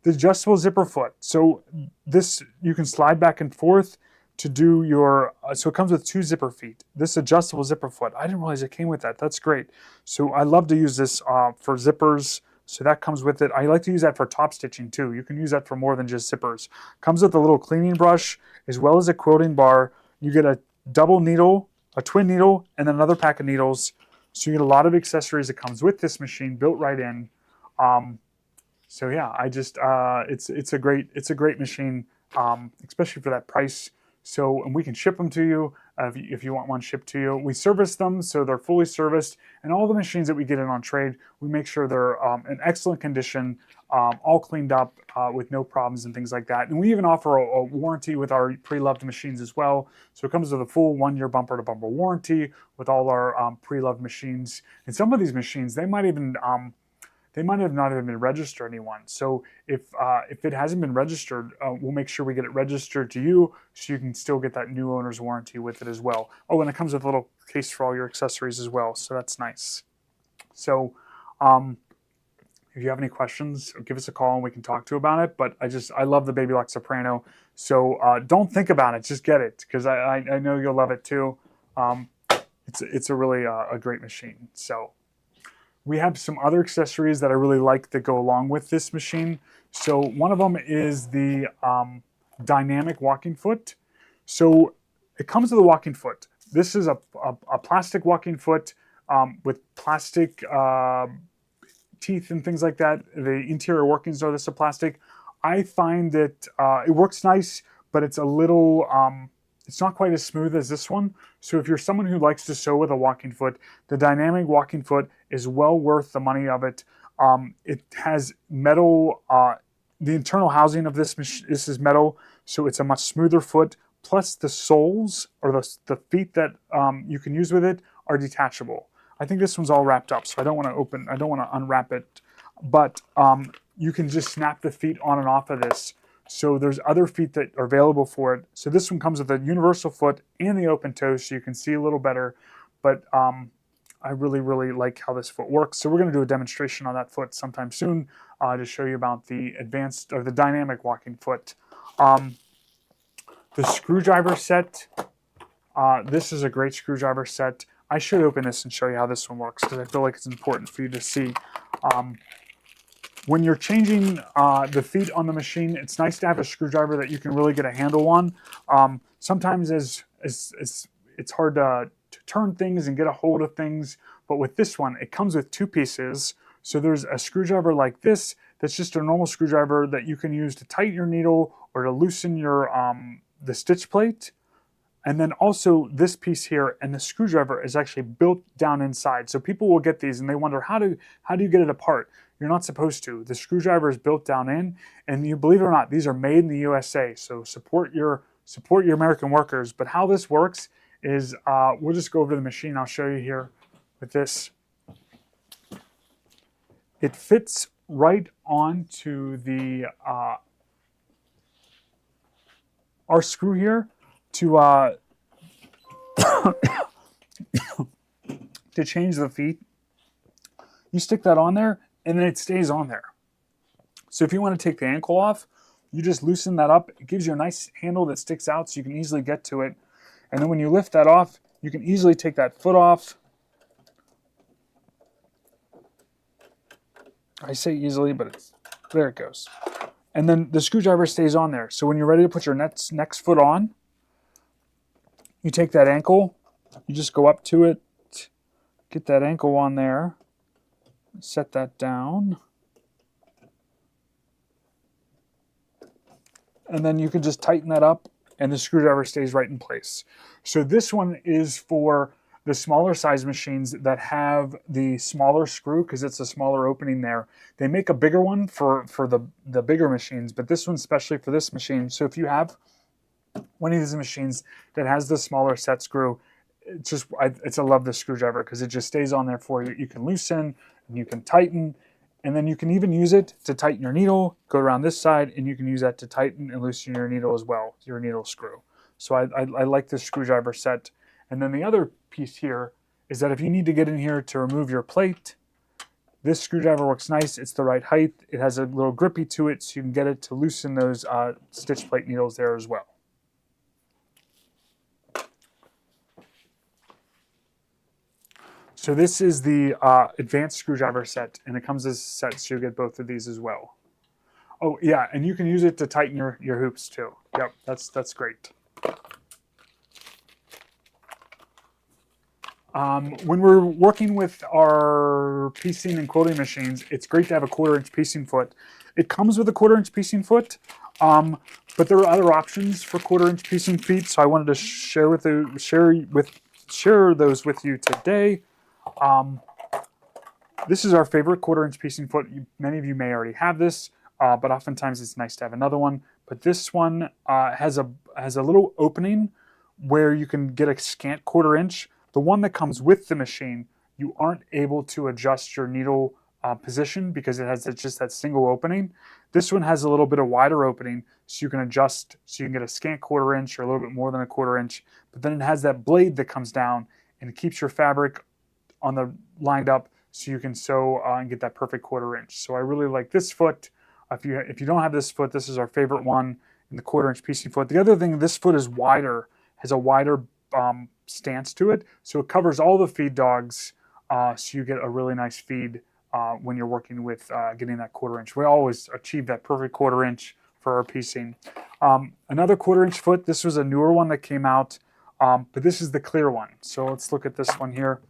The adjustable zipper foot. So this, you can slide back and forth to do your, so it comes with 2 zipper feet. This adjustable zipper foot, I didn't realize it came with that. That's great. So I love to use this for zippers. So that comes with it. I like to use that for top stitching too. You can use that for more than just zippers. Comes with a little cleaning brush as well as a quilting bar. You get a double needle, a twin needle, and then another pack of needles. So you get a lot of accessories that comes with this machine built right in. So yeah, it's a great machine, especially for that price. So, and we can ship them to you if you want one shipped to you. We service them, so they're fully serviced, and all the machines that we get in on trade, we make sure they're in excellent condition, all cleaned up with no problems and things like that. And we even offer a warranty with our pre-loved machines as well. So it comes with a full 1-year bumper-to-bumper warranty with all our pre-loved machines. And some of these machines, they might have not even been registered anyone. So if it hasn't been registered, we'll make sure we get it registered to you so you can still get that new owner's warranty with it as well. Oh, and it comes with a little case for all your accessories as well. So that's nice. So if you have any questions, give us a call and we can talk to you about it. But I love the Baby Lock Soprano. So don't think about it, just get it, because I know you'll love it too. It's a really a great machine. So we have some other accessories that I really like that go along with this machine. So one of them is the dynamic walking foot. So it comes with a walking foot. This is a plastic walking foot with plastic teeth and things like that. The interior workings are this of plastic. I find that it works nice, but it's a little, it's not quite as smooth as this one. So if you're someone who likes to sew with a walking foot, the dynamic walking foot is well worth the money of it. It has metal, the internal housing of this is metal, so it's a much smoother foot. Plus the soles, or the feet that you can use with it, are detachable. I think this one's all wrapped up, so I don't want to unwrap it. But you can just snap the feet on and off of this. So there's other feet that are available for it. So this one comes with a universal foot and the open toe, so you can see a little better. But I really, really like how this foot works. So we're going to do a demonstration on that foot sometime soon to show you about the advanced or the dynamic walking foot. The screwdriver set. This is a great screwdriver set. I should open this and show you how this one works because I feel like it's important for you to see. When you're changing the feet on the machine, it's nice to have a screwdriver that you can really get a handle on. Sometimes it's hard to turn things and get a hold of things, but with this one, it comes with 2 pieces. So there's a screwdriver like this that's just a normal screwdriver that you can use to tighten your needle or to loosen your the stitch plate. And then also this piece here, and the screwdriver is actually built down inside. So people will get these and they wonder, how do you get it apart? You're not supposed to. The screwdriver is built down in, and you believe it or not, these are made in the USA. So support your American workers. But how this works is we'll just go over to the machine. I'll show you here with this. It fits right onto the our screw here to to change the feet. You stick that on there and then it stays on there. So if you want to take the ankle off, you just loosen that up. It gives you a nice handle that sticks out so you can easily get to it. And then when you lift that off, you can easily take that foot off. I say easily, but there it goes. And then the screwdriver stays on there. So when you're ready to put your next foot on, you take that ankle, you just go up to it, get that ankle on there, set that down, and then you can just tighten that up and the screwdriver stays right in place. So this one is for the smaller size machines that have the smaller screw because it's a smaller opening there. They make a bigger one for the bigger machines, but this one's especially for this machine. So if you have one of these machines that has the smaller set screw, I love this screwdriver because it just stays on there for you. You can loosen and you can tighten, and then you can even use it to tighten your needle, go around this side, and you can use that to tighten and loosen your needle as well, your needle screw. So I like this screwdriver set. And then the other piece here is that if you need to get in here to remove your plate, this screwdriver works nice. It's the right height. It has a little grippy to it, so you can get it to loosen those stitch plate needles there as well. So this is the advanced screwdriver set, and it comes as a set, so you get both of these as well. Oh yeah, and you can use it to tighten your hoops too. Yep, that's great. When we're working with our piecing and quilting machines, it's great to have a 1/4-inch piecing foot. It comes with a 1/4-inch piecing foot, but there are other options for 1/4-inch piecing feet. So I wanted to share those with you today. This is our favorite 1/4-inch piecing foot. Many of you may already have this, but oftentimes it's nice to have another one. But this one has a little opening where you can get a scant 1/4-inch. The one that comes with the machine, you aren't able to adjust your needle position because it has just that single opening. This one has a little bit of wider opening, so you can adjust, so you can get a scant 1/4-inch or a little bit more than a 1/4-inch. But then it has that blade that comes down and it keeps your fabric on the lined up, so you can sew and get that perfect 1/4-inch. So I really like this foot. If you don't have this foot, this is our favorite one in the 1/4-inch piecing foot. The other thing, this foot is wider, has a wider stance to it, so it covers all the feed dogs, so you get a really nice feed when you're working with getting that 1/4-inch. We always achieve that perfect 1/4-inch for our piecing. Another 1/4-inch foot, this was a newer one that came out, but this is the clear one. So let's look at this one here.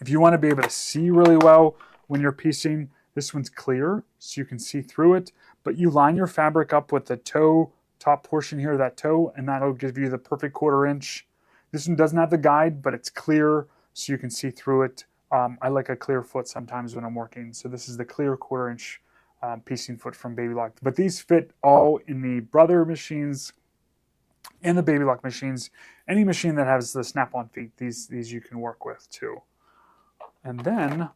If you want to be able to see really well when you're piecing, this one's clear, so you can see through it, but you line your fabric up with the toe, top portion here, that toe, and that'll give you the perfect 1/4-inch. This one doesn't have the guide, but it's clear, so you can see through it. I like a clear foot sometimes when I'm working, so this is the clear 1/4-inch piecing foot from Baby Lock. But these fit all in the Brother machines and the Baby Lock machines. Any machine that has the snap-on feet, these you can work with too. And then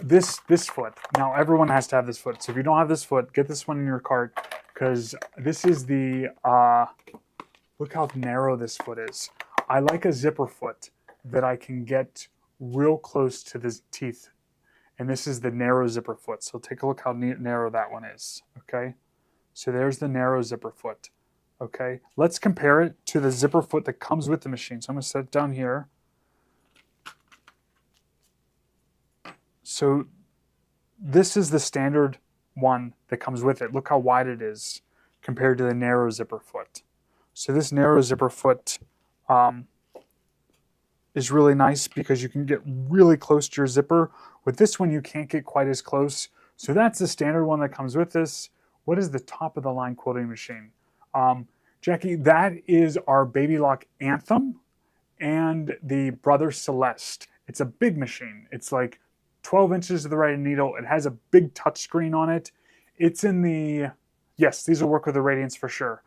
this foot. Now everyone has to have this foot. So if you don't have this foot, get this one in your cart, because this is the look how narrow this foot is. I like a zipper foot that I can get real close to the teeth, and this is the narrow zipper foot. So take a look how narrow that one is. Okay, so there's the narrow zipper foot. Okay, let's compare it to the zipper foot that comes with the machine. So I'm going to set it down here. So this is the standard one that comes with it. Look how wide it is compared to the narrow zipper foot. So this narrow zipper foot is really nice because you can get really close to your zipper. With this one, you can't get quite as close. So that's the standard one that comes with this. What is the top of the line quilting machine? Jackie, that is our Baby Lock Anthem and the Brother Celeste. It's a big machine. It's like 12 inches to the right needle. It has a big touch screen on it. It's in the, yes, these will work with the Radiance for sure.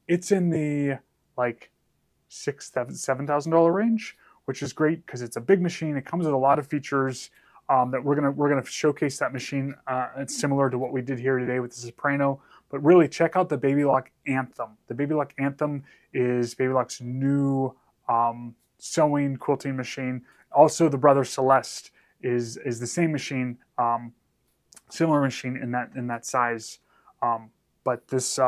It's in the like $7,000 range, which is great because it's a big machine. It comes with a lot of features that we're gonna showcase that machine. It's similar to what we did here today with the Soprano, but really check out the Baby Lock Anthem. The Baby Lock Anthem is Baby Lock's new sewing quilting machine. Also, the Brother Celeste is the same machine, similar machine in that size, but this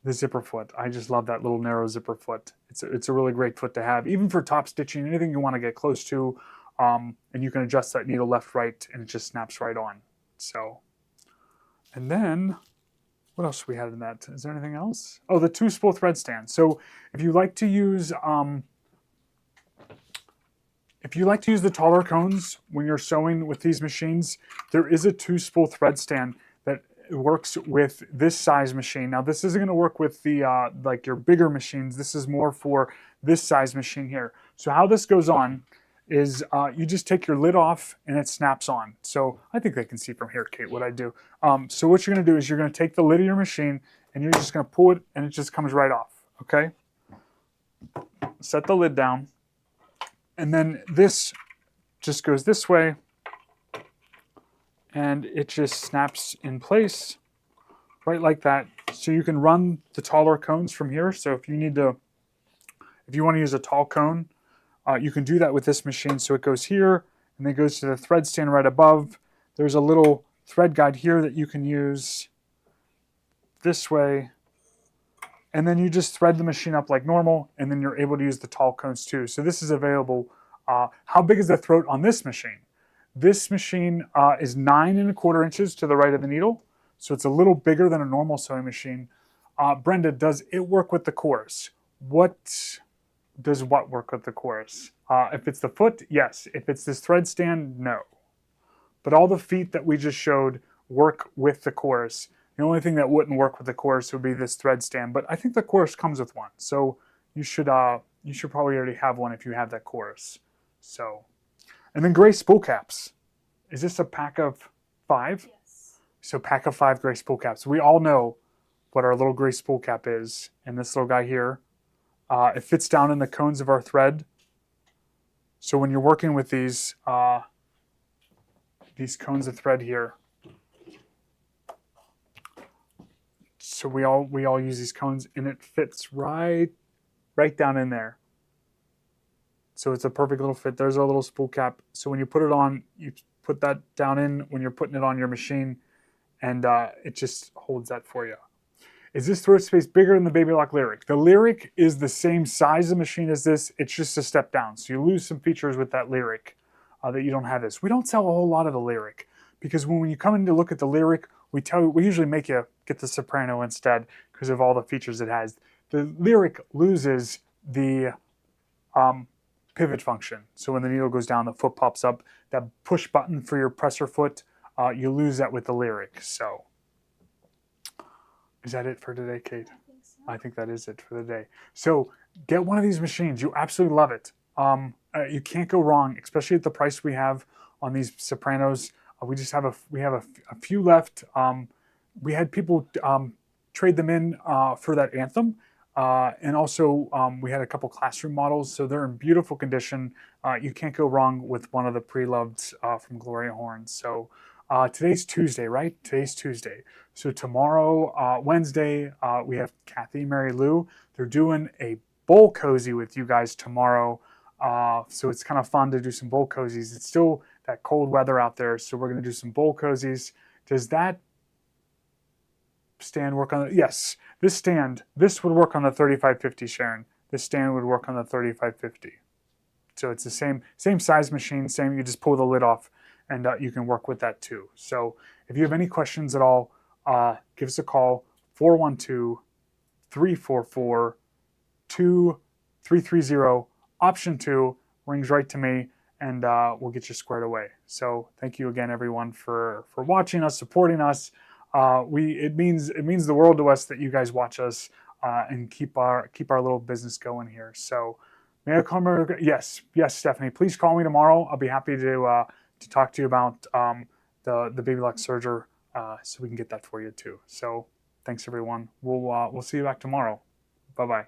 the zipper foot, I just love that little narrow zipper foot. It's a really great foot to have, even for top stitching, anything you want to get close to, and you can adjust that needle left, right, and it just snaps right on. So, and then what else we had in that? Is there anything else? Oh, the 2-spool thread stand. So if you like to use the taller cones when you're sewing with these machines, there is a 2-spool thread stand that works with this size machine. Now this isn't going to work with the like your bigger machines. This is more for this size machine here. So how this goes on is you just take your lid off and it snaps on. So I think they can see from here, Kate, what I do. So what you're going to do is you're going to take the lid of your machine and you're just going to pull it and it just comes right off. Okay? Set the lid down. And then this just goes this way and it just snaps in place right like that. So you can run the taller cones from here. So if you want to use a tall cone, you can do that with this machine. So it goes here and then goes to the thread stand right above. There's a little thread guide here that you can use this way. and then you just thread the machine up like normal, and then you're able to use the tall cones too. So this is available. How big is the throat on this machine? This machine is 9¼ inches to the right of the needle, so it's a little bigger than a normal sewing machine. Brenda, does it work with the chorus? What work with the chorus? If it's the foot, yes. If it's this thread stand, no. But all the feet that we just showed work with the chorus. The only thing that wouldn't work with the chorus would be this thread stand, but I think the chorus comes with one. So you should probably already have one if you have that chorus. So, and then gray spool caps. Is this a pack of 5? Yes. So pack of 5 gray spool caps. We all know what our little gray spool cap is. And this little guy here, it fits down in the cones of our thread. So when you're working with these cones of thread here, so we all use these cones, and it fits right down in there. So it's a perfect little fit. There's our little spool cap. So when you put it on, you put that down in when you're putting it on your machine, and it just holds that for you. Is this throat space bigger than the Baby Lock Lyric? The Lyric is the same size of machine as this. It's just a step down. So you lose some features with that Lyric that you don't have this. We don't sell a whole lot of the Lyric because when you come in to look at the Lyric, we usually make you get the Soprano instead because of all the features it has. The Lyric loses the pivot function. So when the needle goes down, the foot pops up. That push button for your presser foot, you lose that with the Lyric. So is that it for today, Kate? I think so. I think that is it for the day. So get one of these machines. You absolutely love it. You can't go wrong, especially at the price we have on these Sopranos. We have a few left. We had people trade them in for that Anthem. And also we had a couple classroom models, so they're in beautiful condition. You can't go wrong with one of the pre-loved from Gloria Horn. So today's Tuesday, right? Today's Tuesday. So tomorrow, Wednesday, we have Kathy and Mary Lou. They're doing a bowl cozy with you guys tomorrow. So it's kind of fun to do some bowl cozies. It's still that cold weather out there, so we're going to do some bowl cozies. Does that stand work on it? Yes, this would work on the 3550, Sharon. This stand would work on the 3550. So it's the same size machine, you just pull the lid off, and you can work with that too. So if you have any questions at all, give us a call, 412-344-2330. Option 2 rings right to me, and we'll get you squared away. So thank you again, everyone, for watching us, supporting us. It means the world to us that you guys watch us and keep our little business going here. So may I call me? Yes, Stephanie. Please call me tomorrow. I'll be happy to talk to you about the Baby Lock Serger, so we can get that for you too. So thanks, everyone. We'll see you back tomorrow. Bye bye.